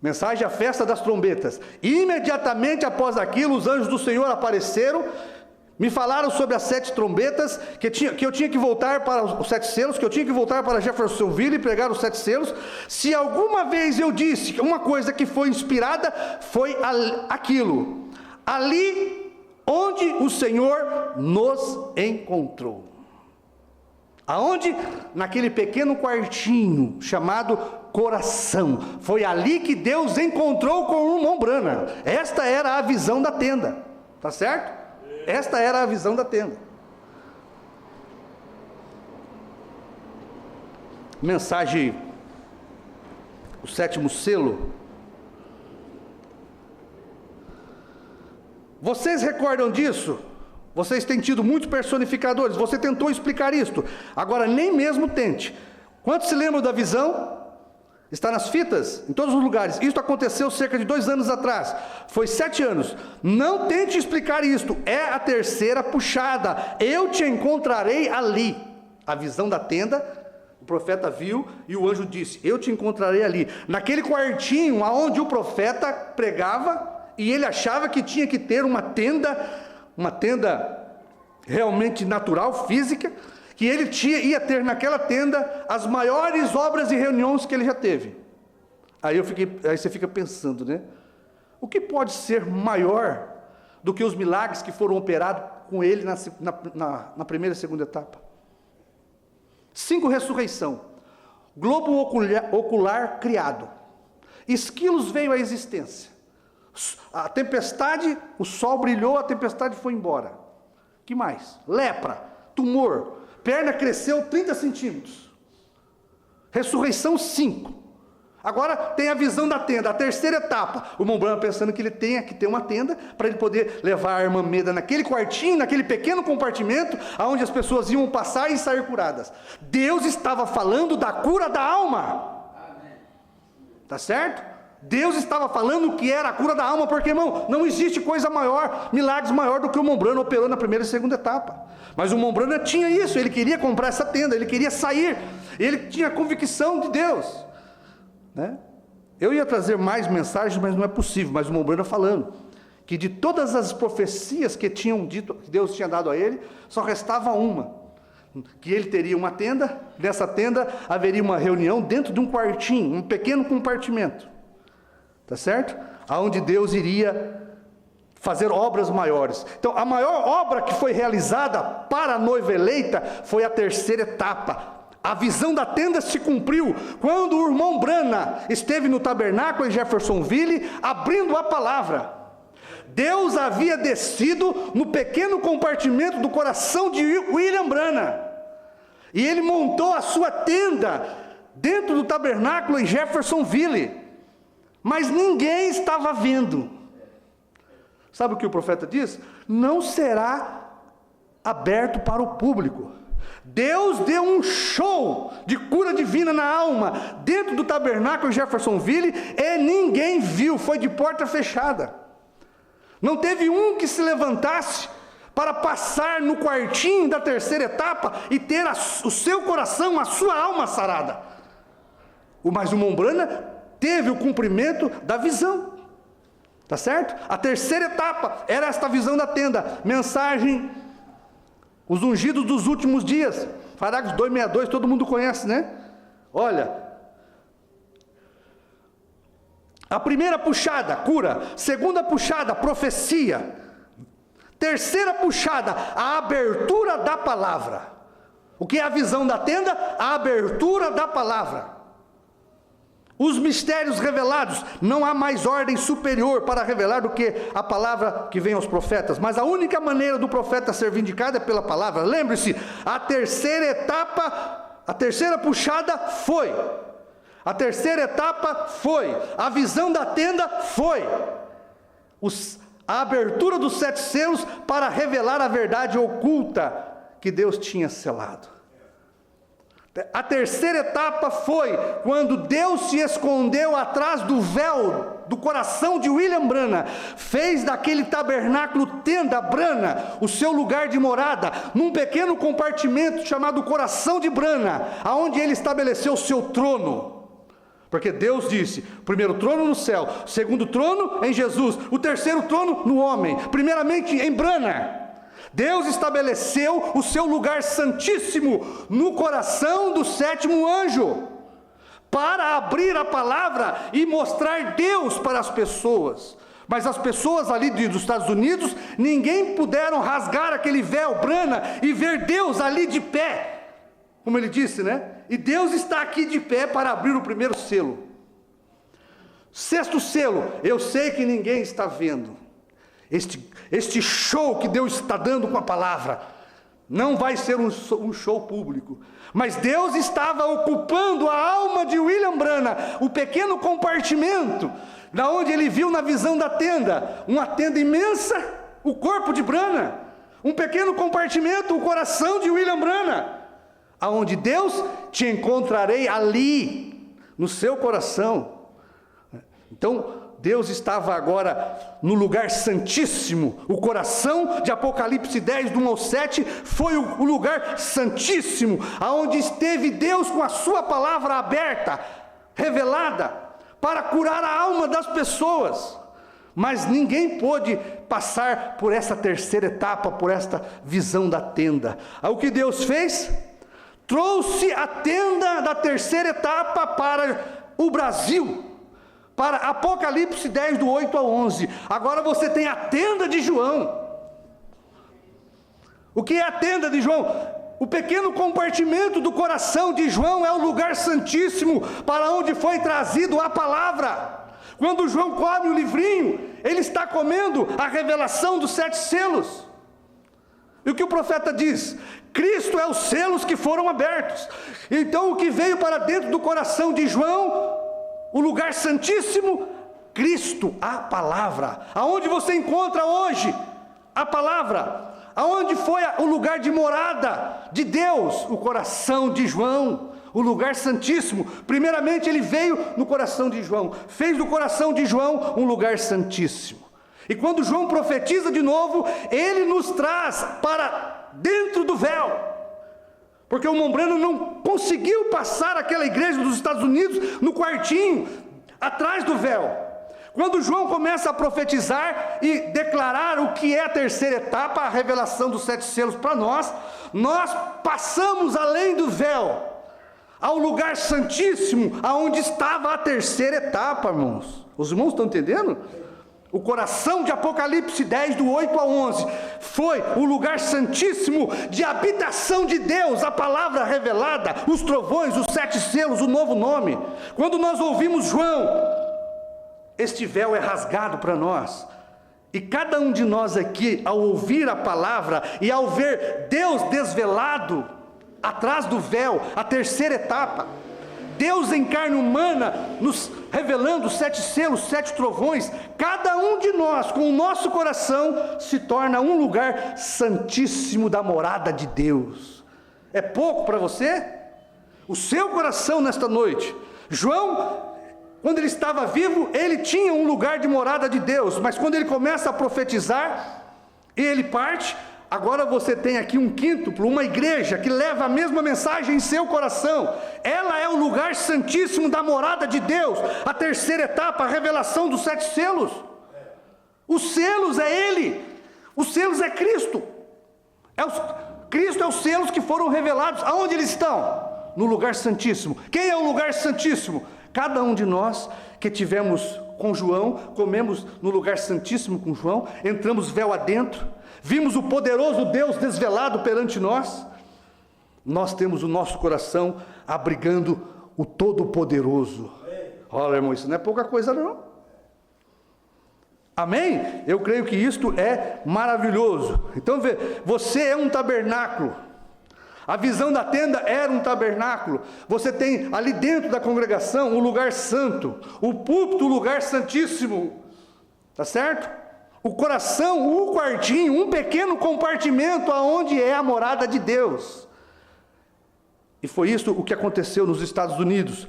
S2: Mensagem à festa das trombetas. Imediatamente após aquilo, os anjos do Senhor apareceram, me falaram sobre as 7 trombetas, que eu tinha que voltar para os 7 selos, que eu tinha que voltar para Jeffersonville e pregar os 7 selos. Se alguma vez eu disse uma coisa que foi inspirada, foi aquilo. Ali onde o Senhor nos encontrou. Aonde? Naquele pequeno quartinho chamado coração. Foi ali que Deus encontrou com o irmão Brana. Esta era a visão da tenda. Tá certo? Esta era a visão da tenda. Mensagem o sétimo selo. Vocês recordam disso? Vocês têm tido muitos personificadores, você tentou explicar isto, agora nem mesmo tente. Quantos se lembram da visão? Está nas fitas, em todos os lugares. Isto aconteceu cerca de 2 anos atrás, foi 7 anos. Não tente explicar isto, é a terceira puxada. Eu te encontrarei ali. A visão da tenda, o profeta viu e o anjo disse: eu te encontrarei ali, naquele quartinho onde o profeta pregava, e ele achava que tinha que ter uma tenda realmente natural, física, que ele ia ter naquela tenda as maiores obras e reuniões que ele já teve. Aí você fica pensando, né? O que pode ser maior do que os milagres que foram operados com ele na primeira e segunda etapa? 5, ressurreição. Globo ocular criado. Esquilos veio à existência. A tempestade, o sol brilhou, a tempestade foi embora. Que mais? Lepra, tumor, perna cresceu 30 centímetros. Ressurreição 5. Agora tem a visão da tenda, a terceira etapa. O irmão Branham pensando que ele tenha que ter uma tenda para ele poder levar a irmã Meda naquele quartinho, naquele pequeno compartimento, onde as pessoas iam passar e sair curadas. Deus estava falando da cura da alma. Tá certo? Deus estava falando que era a cura da alma, porque, irmão, não existe coisa maior, milagres maior do que o irmão Branham operou na primeira e segunda etapa. Mas o irmão Branham tinha isso, ele queria comprar essa tenda, ele queria sair, ele tinha convicção de Deus, né? Eu ia trazer mais mensagens, mas não é possível. Mas o irmão Branham falando que de todas as profecias que tinham dito, que Deus tinha dado a ele, só restava uma, que ele teria uma tenda, nessa tenda haveria uma reunião dentro de um quartinho, um pequeno compartimento. Tá certo? Aonde Deus iria fazer obras maiores. Então, a maior obra que foi realizada para a noiva eleita foi a terceira etapa. A visão da tenda se cumpriu quando o irmão Branham esteve no tabernáculo em Jeffersonville, abrindo a palavra. Deus havia descido no pequeno compartimento do coração de William Branham, e ele montou a sua tenda dentro do tabernáculo em Jeffersonville. Mas ninguém estava vendo. Sabe o que o profeta diz? Não será aberto para o público. Deus deu um show de cura divina na alma dentro do tabernáculo em Jeffersonville e ninguém viu, foi de porta fechada. Não teve um que se levantasse para passar no quartinho da terceira etapa e ter o seu coração, a sua alma sarada. Mas o irmão Branham teve o cumprimento da visão, tá certo? A terceira etapa era esta visão da tenda, mensagem, os ungidos dos últimos dias, Parágrafo 262, todo mundo conhece, né? Olha, a primeira puxada, cura, segunda puxada, profecia, terceira puxada, a abertura da palavra. O que é a visão da tenda? A abertura da palavra. Os mistérios revelados, não há mais ordem superior para revelar do que a palavra que vem aos profetas, mas a única maneira do profeta ser vindicado é pela palavra. Lembre-se, a terceira etapa, a terceira puxada foi, a terceira etapa foi, a visão da tenda foi, a abertura dos 7 selos para revelar a verdade oculta que Deus tinha selado. A terceira etapa foi quando Deus se escondeu atrás do véu do coração de William Branham, fez daquele tabernáculo tenda Branham o seu lugar de morada, num pequeno compartimento chamado coração de Branham, aonde ele estabeleceu o seu trono. Porque Deus disse, primeiro trono no céu, segundo trono em Jesus, o terceiro trono no homem, primeiramente em Branham. Deus estabeleceu o seu lugar santíssimo no coração do 7º anjo, para abrir a palavra e mostrar Deus para as pessoas. Mas as pessoas ali dos Estados Unidos, ninguém puderam rasgar aquele véu Branham e ver Deus ali de pé, como ele disse, né? E Deus está aqui de pé para abrir o primeiro selo. 6º selo, eu sei que ninguém está vendo este show que Deus está dando com a palavra, Não vai ser um show público. Mas Deus estava ocupando a alma de William Branham, o pequeno compartimento, da onde ele viu na visão da tenda, uma tenda imensa, o corpo de Branham, um pequeno compartimento, o coração de William Branham, aonde Deus te encontrarei ali, no seu coração. Então, Deus estava agora no lugar santíssimo. O coração de Apocalipse 10, do 1 ao 7, foi o lugar santíssimo, aonde esteve Deus com a sua palavra aberta, revelada, para curar a alma das pessoas. Mas ninguém pôde passar por essa terceira etapa, por esta visão da tenda. O que Deus fez? Trouxe a tenda da terceira etapa para o Brasil, para Apocalipse 10, do 8 ao 11. Agora você tem a tenda de João. O que é a tenda de João? O pequeno compartimento do coração de João é o lugar santíssimo, para onde foi trazido a palavra. Quando João come o livrinho, ele está comendo a revelação dos 7 selos. E o que o profeta diz? Cristo é os selos que foram abertos. Então o que veio para dentro do coração de João, o lugar santíssimo, Cristo, a palavra. Aonde você encontra hoje a palavra? Aonde foi o lugar de morada de Deus? O coração de João, o lugar santíssimo. Primeiramente ele veio no coração de João, fez do coração de João um lugar santíssimo. E quando João profetiza de novo, ele nos traz para dentro do véu. Porque o Mombrano não conseguiu passar aquela igreja dos Estados Unidos no quartinho, atrás do véu. Quando João começa a profetizar e declarar o que é a terceira etapa, a revelação dos 7 selos para nós passamos além do véu, ao lugar santíssimo, aonde estava a terceira etapa, irmãos. Os irmãos estão entendendo? O coração de Apocalipse 10, do 8 ao 11, foi o lugar santíssimo de habitação de Deus, a palavra revelada, os trovões, os 7 selos, o novo nome. Quando nós ouvimos João, este véu é rasgado para nós. E cada um de nós aqui, ao ouvir a palavra e ao ver Deus desvelado atrás do véu, a terceira etapa, Deus em carne humana, nos revelando os 7 selos, 7 trovões, cada um de nós, com o nosso coração, se torna um lugar santíssimo da morada de Deus. É pouco para você? O seu coração nesta noite. João, quando ele estava vivo, ele tinha um lugar de morada de Deus, mas quando ele começa a profetizar, e ele parte, agora você tem aqui um quíntuplo, uma igreja que leva a mesma mensagem em seu coração. Ela é o lugar santíssimo da morada de Deus. A terceira etapa, a revelação dos 7 selos. Os selos é Ele. Os selos é Cristo. Cristo é os selos que foram revelados. Aonde eles estão? No lugar santíssimo. Quem é o lugar santíssimo? Cada um de nós que tivemos com João, comemos no lugar santíssimo com João, entramos véu adentro, vimos o poderoso Deus desvelado perante nós. Nós temos o nosso coração abrigando o Todo-Poderoso. Olha, irmão, isso não é pouca coisa não. Amém? Eu creio que isto é maravilhoso. Então vê, você é um tabernáculo. A visão da tenda era um tabernáculo. Você tem ali dentro da congregação o lugar santo, o púlpito, o lugar santíssimo. Tá certo? O coração, o quartinho, um pequeno compartimento aonde é a morada de Deus. E foi isso o que aconteceu nos Estados Unidos,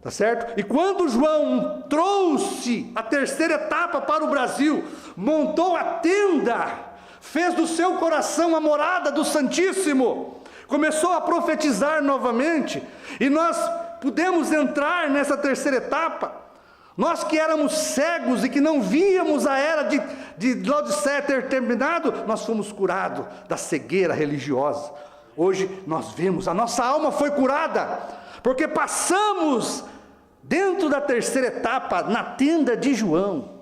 S2: tá certo? E quando João trouxe a terceira etapa para o Brasil, montou a tenda, fez do seu coração a morada do Santíssimo, começou a profetizar novamente, e nós pudemos entrar nessa terceira etapa. Nós que éramos cegos e que não víamos a era de Laodiceia ter terminado, nós fomos curados da cegueira religiosa. Hoje nós vemos, a nossa alma foi curada, porque passamos dentro da terceira etapa, na tenda de João.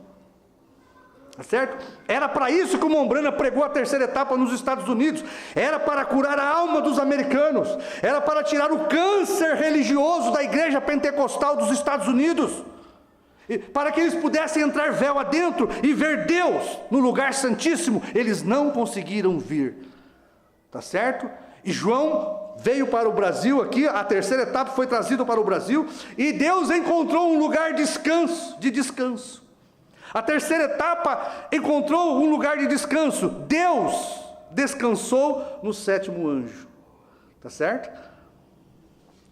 S2: Tá certo? Era para isso que o Mombrana pregou a terceira etapa nos Estados Unidos. Era para curar a alma dos americanos. Era para tirar o câncer religioso da igreja pentecostal dos Estados Unidos. Para que eles pudessem entrar véu adentro e ver Deus no lugar santíssimo. Eles não conseguiram vir. tá certo? E João veio para o Brasil aqui, a terceira etapa foi trazida para o Brasil, e Deus encontrou um lugar de descanso. A terceira etapa encontrou um lugar de descanso. Deus descansou no sétimo anjo, tá certo?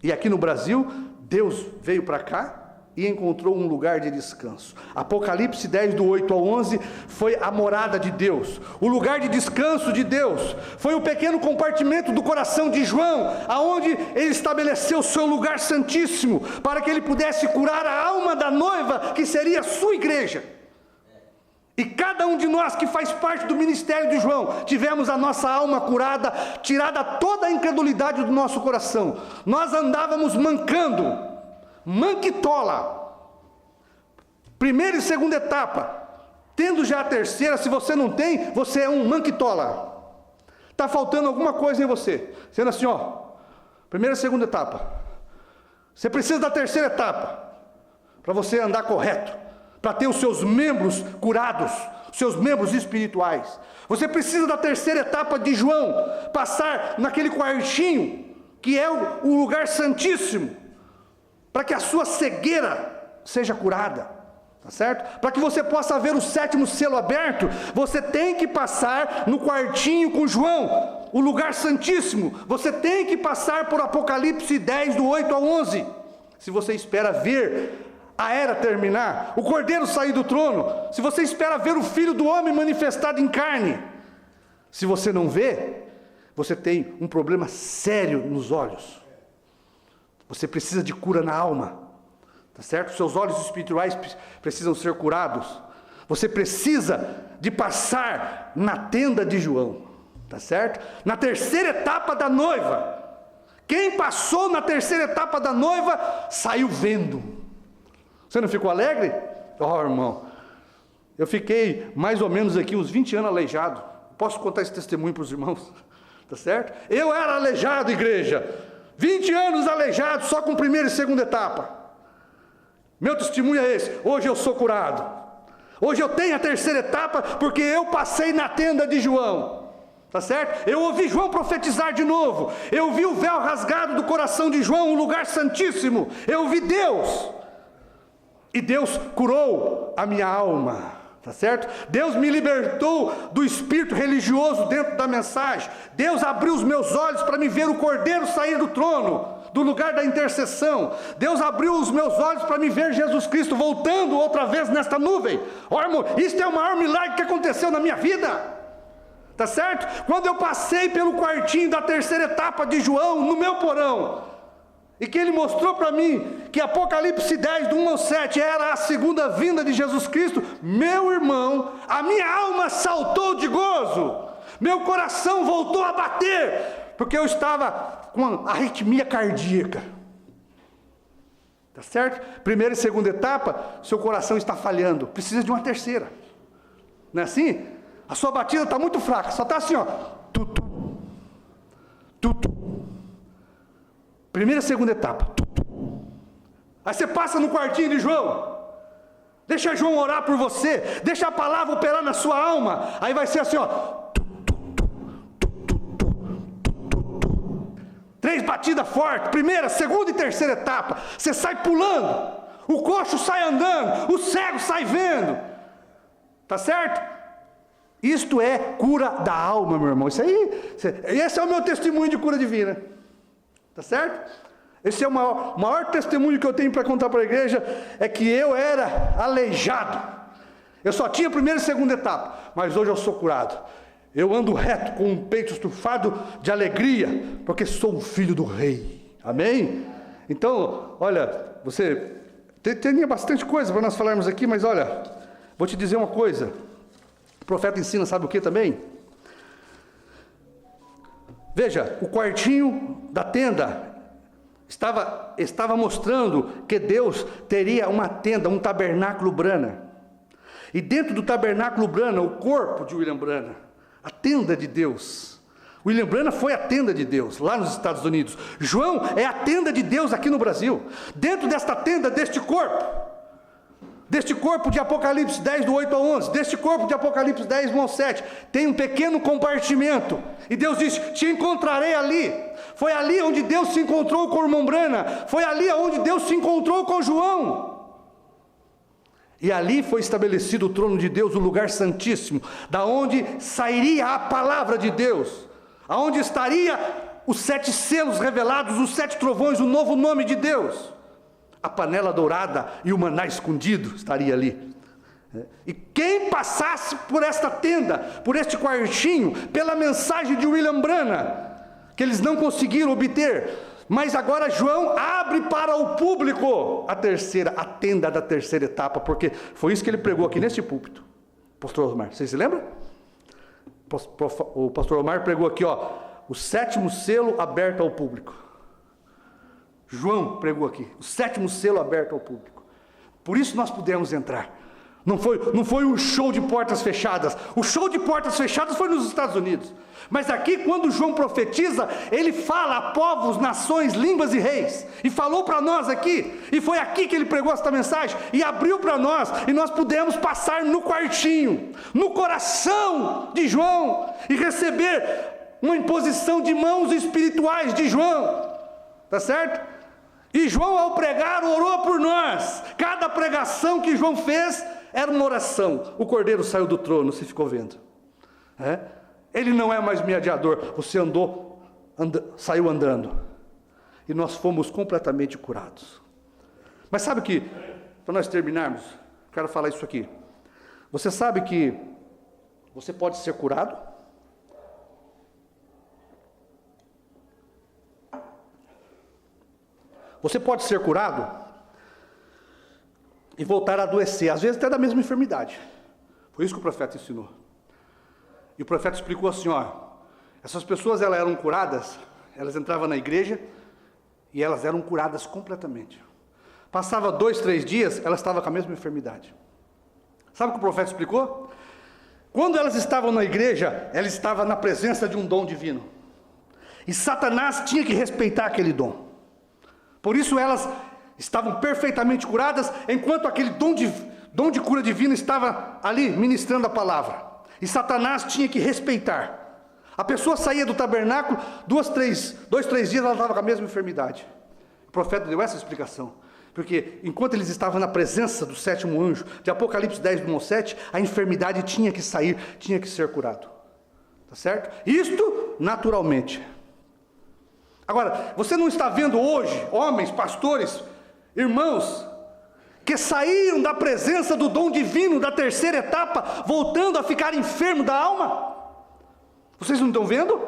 S2: E aqui no Brasil, Deus veio para cá e encontrou um lugar de descanso. Apocalipse 10, do 8 ao 11, foi a morada de Deus, o lugar de descanso de Deus, foi o pequeno compartimento do coração de João, aonde ele estabeleceu o seu lugar santíssimo, para que ele pudesse curar a alma da noiva, que seria a sua igreja. E cada um de nós que faz parte do ministério de João, tivemos a nossa alma curada, tirada toda a incredulidade do nosso coração. Nós andávamos mancando, manquitola, primeira e segunda etapa, tendo já a terceira. Se você não tem, você é um manquitola, está faltando alguma coisa em você, sendo assim, primeira e segunda etapa, você precisa da terceira etapa, para você andar correto, para ter os seus membros curados, os seus membros espirituais. Você precisa da terceira etapa de João, passar naquele quartinho, que é o lugar santíssimo, para que a sua cegueira seja curada, tá certo? Para que você possa ver o sétimo selo aberto, você tem que passar no quartinho com João, o lugar santíssimo. Você tem que passar por Apocalipse 10, do 8 ao 11. Se você espera ver a era terminar, o Cordeiro sair do trono, se você espera ver o Filho do Homem manifestado em carne, se você não vê, você tem um problema sério nos olhos. Você precisa de cura na alma, tá certo? Seus olhos espirituais precisam ser curados. Você precisa de passar na tenda de João, tá certo? Na terceira etapa da noiva. Quem passou na terceira etapa da noiva, saiu vendo. Você não ficou alegre? Irmão, eu fiquei mais ou menos aqui uns 20 anos aleijado. Posso contar esse testemunho para os irmãos? Tá certo? Eu era aleijado, igreja. 20 anos aleijado, só com primeira e segunda etapa. Meu testemunho é esse. Hoje eu sou curado. Hoje eu tenho a terceira etapa, porque eu passei na tenda de João. Tá certo? Eu ouvi João profetizar de novo. Eu vi o véu rasgado do coração de João, um lugar santíssimo. Eu vi Deus. E Deus curou a minha alma. Tá certo? Deus me libertou do espírito religioso dentro da mensagem. Deus abriu os meus olhos para me ver o Cordeiro sair do trono, do lugar da intercessão. Deus abriu os meus olhos para me ver Jesus Cristo voltando outra vez nesta nuvem. Irmão, isso é o maior milagre que aconteceu na minha vida. Tá certo? Quando eu passei pelo quartinho da terceira etapa de João, no meu porão, e que ele mostrou para mim que Apocalipse 10, do 1 ao 7, era a segunda vinda de Jesus Cristo, meu irmão, a minha alma saltou de gozo, meu coração voltou a bater, porque eu estava com arritmia cardíaca. Tá certo? Primeira e segunda etapa, seu coração está falhando, precisa de uma terceira. Não é assim? A sua batida está muito fraca, só está assim, tutu, tutu. Primeira e segunda etapa. Aí você passa no quartinho de João. Deixa João orar por você. Deixa a palavra operar na sua alma. Aí vai ser assim, 3 batidas fortes. Primeira, segunda e terceira etapa. Você sai pulando. O coxo sai andando. O cego sai vendo. Tá certo? Isto é cura da alma, meu irmão. Esse é o meu testemunho de cura divina. Tá certo? Esse é o maior testemunho que eu tenho para contar para a igreja, é que eu era aleijado. Eu só tinha a primeira e segunda etapa, mas hoje eu sou curado. Eu ando reto com um peito estufado de alegria, porque sou o filho do rei. Amém? Então, olha, você tem bastante coisa para nós falarmos aqui, mas olha, vou te dizer uma coisa. O profeta ensina, sabe o que também? Veja, o quartinho da tenda estava mostrando que Deus teria uma tenda, um tabernáculo Branham. E dentro do tabernáculo Branham, o corpo de William Branham, a tenda de Deus. William Branham foi a tenda de Deus lá nos Estados Unidos. João é a tenda de Deus aqui no Brasil. Dentro desta tenda, deste corpo, deste corpo de Apocalipse 10, do 8 ao 11, deste corpo de Apocalipse 10, 1 ao 7, tem um pequeno compartimento, e Deus diz: te encontrarei ali. Foi ali onde Deus se encontrou com o irmão Brana, foi ali onde Deus se encontrou com João, e ali foi estabelecido o trono de Deus, o lugar santíssimo, da onde sairia a palavra de Deus, aonde estaria os 7 selos revelados, os 7 trovões, o novo nome de Deus. A panela dourada e o maná escondido estaria ali. E quem passasse por esta tenda, por este quartinho, pela mensagem de William Branham, que eles não conseguiram obter, mas agora João abre para o público a tenda da terceira etapa, porque foi isso que ele pregou aqui neste púlpito. Pastor Omar, vocês se lembram? O pastor Omar pregou aqui, ó, o 7º selo aberto ao público. João pregou aqui, o 7º selo aberto ao público. Por isso nós pudemos entrar. Não foi um show de portas fechadas. O show de portas fechadas foi nos Estados Unidos. Mas aqui, quando João profetiza, ele fala a povos, nações, línguas e reis. E falou para nós aqui. E foi aqui que ele pregou esta mensagem. E abriu para nós. E nós pudemos passar no quartinho, no coração de João, e receber uma imposição de mãos espirituais de João. Tá certo? E João, ao pregar, orou por nós. Cada pregação que João fez era uma oração. O cordeiro saiu do trono, você ficou vendo. Ele não é mais mediador. Você saiu andando. E nós fomos completamente curados. Mas sabe que, para nós terminarmos, quero falar isso aqui. Você sabe que você pode ser curado? Você pode ser curado e voltar a adoecer, às vezes até da mesma enfermidade. Foi isso que o profeta ensinou. E o profeta explicou assim, ó, essas pessoas, elas eram curadas, elas entravam na igreja e elas eram curadas completamente. Passava 2, 3 dias, elas estavam com a mesma enfermidade. Sabe o que o profeta explicou? Quando elas estavam na igreja, elas estavam na presença de um dom divino. E Satanás tinha que respeitar aquele dom. Por isso elas estavam perfeitamente curadas, enquanto aquele dom de cura divina estava ali ministrando a palavra. E Satanás tinha que respeitar. A pessoa saía do tabernáculo, 2, 3 dias ela estava com a mesma enfermidade. O profeta deu essa explicação. Porque enquanto eles estavam na presença do 7º anjo, de Apocalipse 10, 1 ao 7, a enfermidade tinha que sair, tinha que ser curado. Tá certo? Isto naturalmente. Agora, você não está vendo hoje, homens, pastores, irmãos, que saíram da presença do dom divino da terceira etapa, voltando a ficar enfermo da alma? Vocês não estão vendo?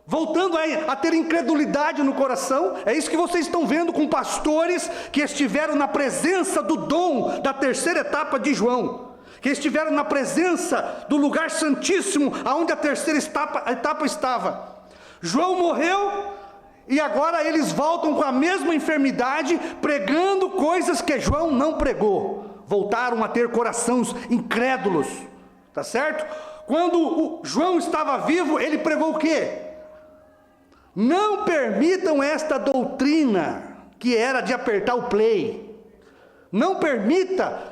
S2: Voltando a ter incredulidade no coração? É isso que vocês estão vendo com pastores que estiveram na presença do dom da terceira etapa de João, que estiveram na presença do lugar santíssimo, aonde a terceira etapa estava. João morreu, e agora eles voltam com a mesma enfermidade, pregando coisas que João não pregou. Voltaram a ter corações incrédulos, tá certo? Quando o João estava vivo, ele pregou o quê? Não permitam esta doutrina, que era de apertar o play. Não permita,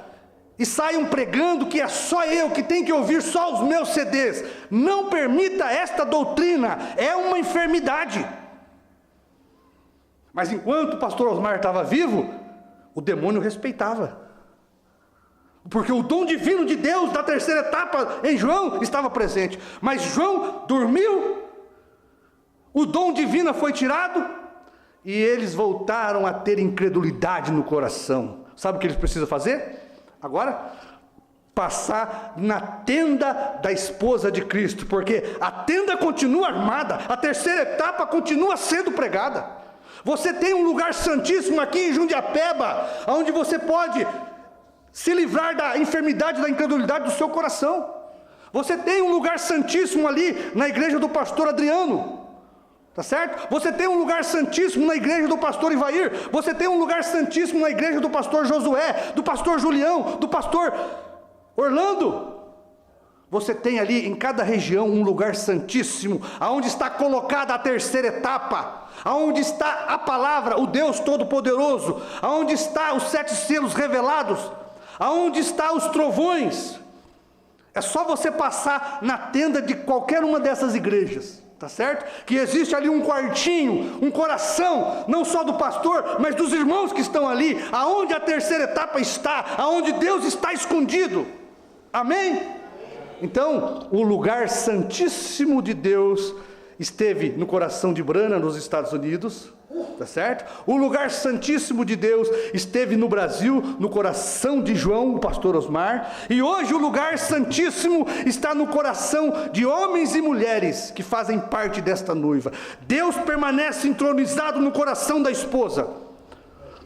S2: e saiam pregando que é só eu que tenho que ouvir só os meus CDs. Não permita esta doutrina, é uma enfermidade. Mas enquanto o pastor Osmar estava vivo, o demônio respeitava. Porque o dom divino de Deus da terceira etapa em João estava presente. Mas João dormiu, o dom divino foi tirado, e eles voltaram a ter incredulidade no coração. Sabe o que eles precisam fazer? Agora, passar na tenda da esposa de Cristo. Porque a tenda continua armada, a terceira etapa continua sendo pregada. Você tem um lugar santíssimo aqui em Jundiapeba, onde você pode se livrar da enfermidade, da incredulidade do seu coração. Você tem um lugar santíssimo ali na igreja do pastor Adriano, tá certo? Você tem um lugar santíssimo na igreja do pastor Ivair. Você tem um lugar santíssimo na igreja do pastor Josué, do pastor Julião, do pastor Orlando. Você tem ali em cada região um lugar santíssimo, aonde está colocada a terceira etapa, aonde está a palavra, o Deus Todo-Poderoso, aonde está os 7 selos revelados, Aonde estão os trovões? É só você passar na tenda de qualquer uma dessas igrejas, tá certo? Que existe ali um quartinho, um coração, não só do pastor, mas dos irmãos que estão ali, aonde a terceira etapa está, aonde Deus está escondido. Amém? Então, o lugar santíssimo de Deus esteve no coração de Brana, nos Estados Unidos, tá certo? O lugar santíssimo de Deus esteve no Brasil, no coração de João, o pastor Osmar, e hoje o lugar santíssimo está no coração de homens e mulheres que fazem parte desta noiva. Deus permanece entronizado no coração da esposa.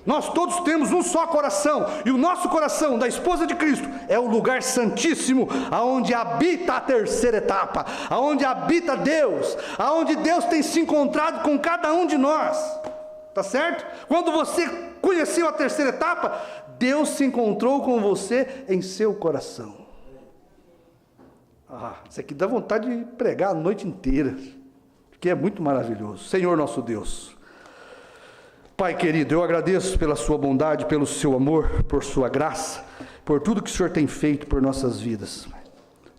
S2: Nós todos temos um só coração, e o nosso coração, da esposa de Cristo, é o lugar santíssimo, aonde habita a terceira etapa, aonde habita Deus, aonde Deus tem se encontrado com cada um de nós, tá certo? Quando você conheceu a terceira etapa, Deus se encontrou com você em seu coração. Isso aqui dá vontade de pregar a noite inteira, porque é muito maravilhoso. Senhor nosso Deus, Pai querido, eu agradeço pela sua bondade, pelo seu amor, por sua graça, por tudo que o Senhor tem feito por nossas vidas.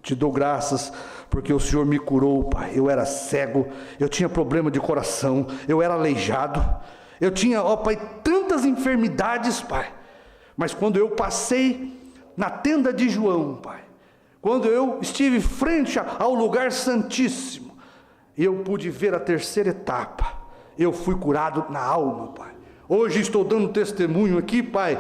S2: Te dou graças porque o Senhor me curou, Pai. Eu era cego, eu tinha problema de coração, eu era aleijado, eu tinha, Pai, tantas enfermidades, Pai. Mas quando eu passei na tenda de João, Pai, quando eu estive frente ao lugar santíssimo, eu pude ver a terceira etapa. Eu fui curado na alma, Pai. Hoje estou dando testemunho aqui, Pai,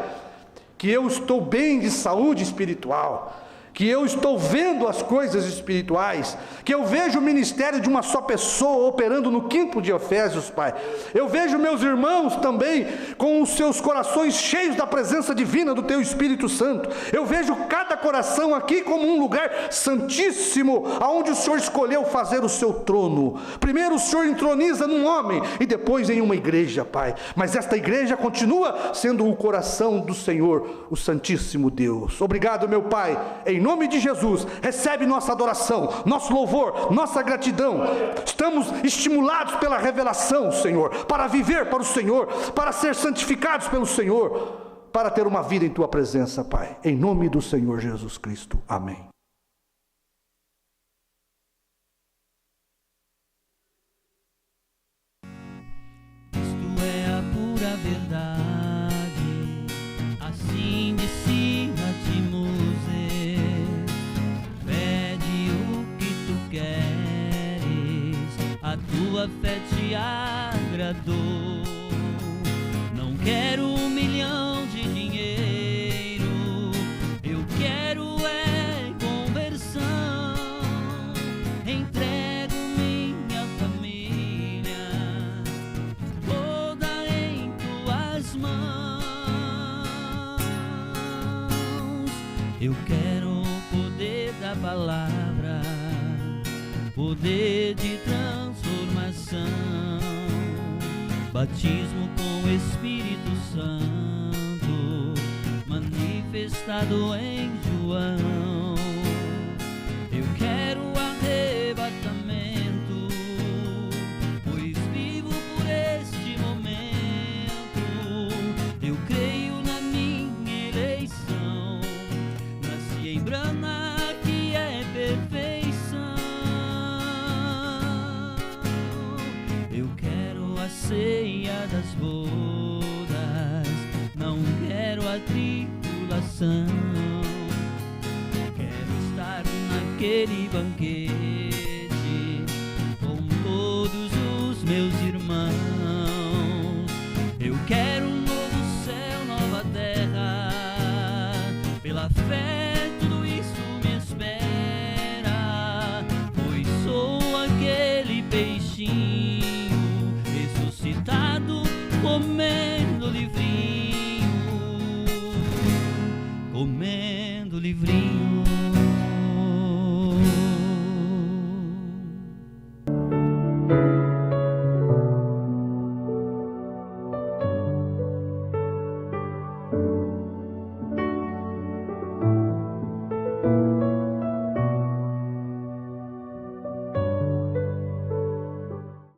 S2: que eu estou bem de saúde espiritual, que eu estou vendo as coisas espirituais, que eu vejo o ministério de uma só pessoa operando no 5º de Efésios, Pai. Eu vejo meus irmãos também com os seus corações cheios da presença divina do Teu Espírito Santo. Eu vejo cada coração aqui como um lugar santíssimo, aonde o Senhor escolheu fazer o seu trono. Primeiro o Senhor entroniza num homem e depois em uma igreja, Pai. Mas esta igreja continua sendo o coração do Senhor, o Santíssimo Deus. Obrigado, meu Pai, em nome de Jesus, recebe nossa adoração, nosso louvor, nossa gratidão. Estamos estimulados pela revelação, Senhor, para viver para o Senhor, para ser santificados pelo Senhor, para ter uma vida em Tua presença, Pai. Em nome do Senhor Jesus Cristo. Amém.
S3: Isto é a pura verdade, assim disse Timóteo. A tua fé te agradou. Não quero 1 milhão de dinheiro, eu quero é conversão. Entrego minha família toda em tuas mãos. Eu quero o poder da palavra, poder de transformação, batismo com o Espírito Santo, manifestado em João. Eu quero arrebatamento, pois vivo por este momento. Eu creio na minha eleição, nasci em Brana, que é perfeição. Ceia das bodas, não quero a tribulação. Quero estar naquele banquete com todos os meus irmãos. Eu quero um novo céu, nova terra. Pela fé tudo isso me espera, pois sou aquele peixinho comendo livrinho, comendo livrinho.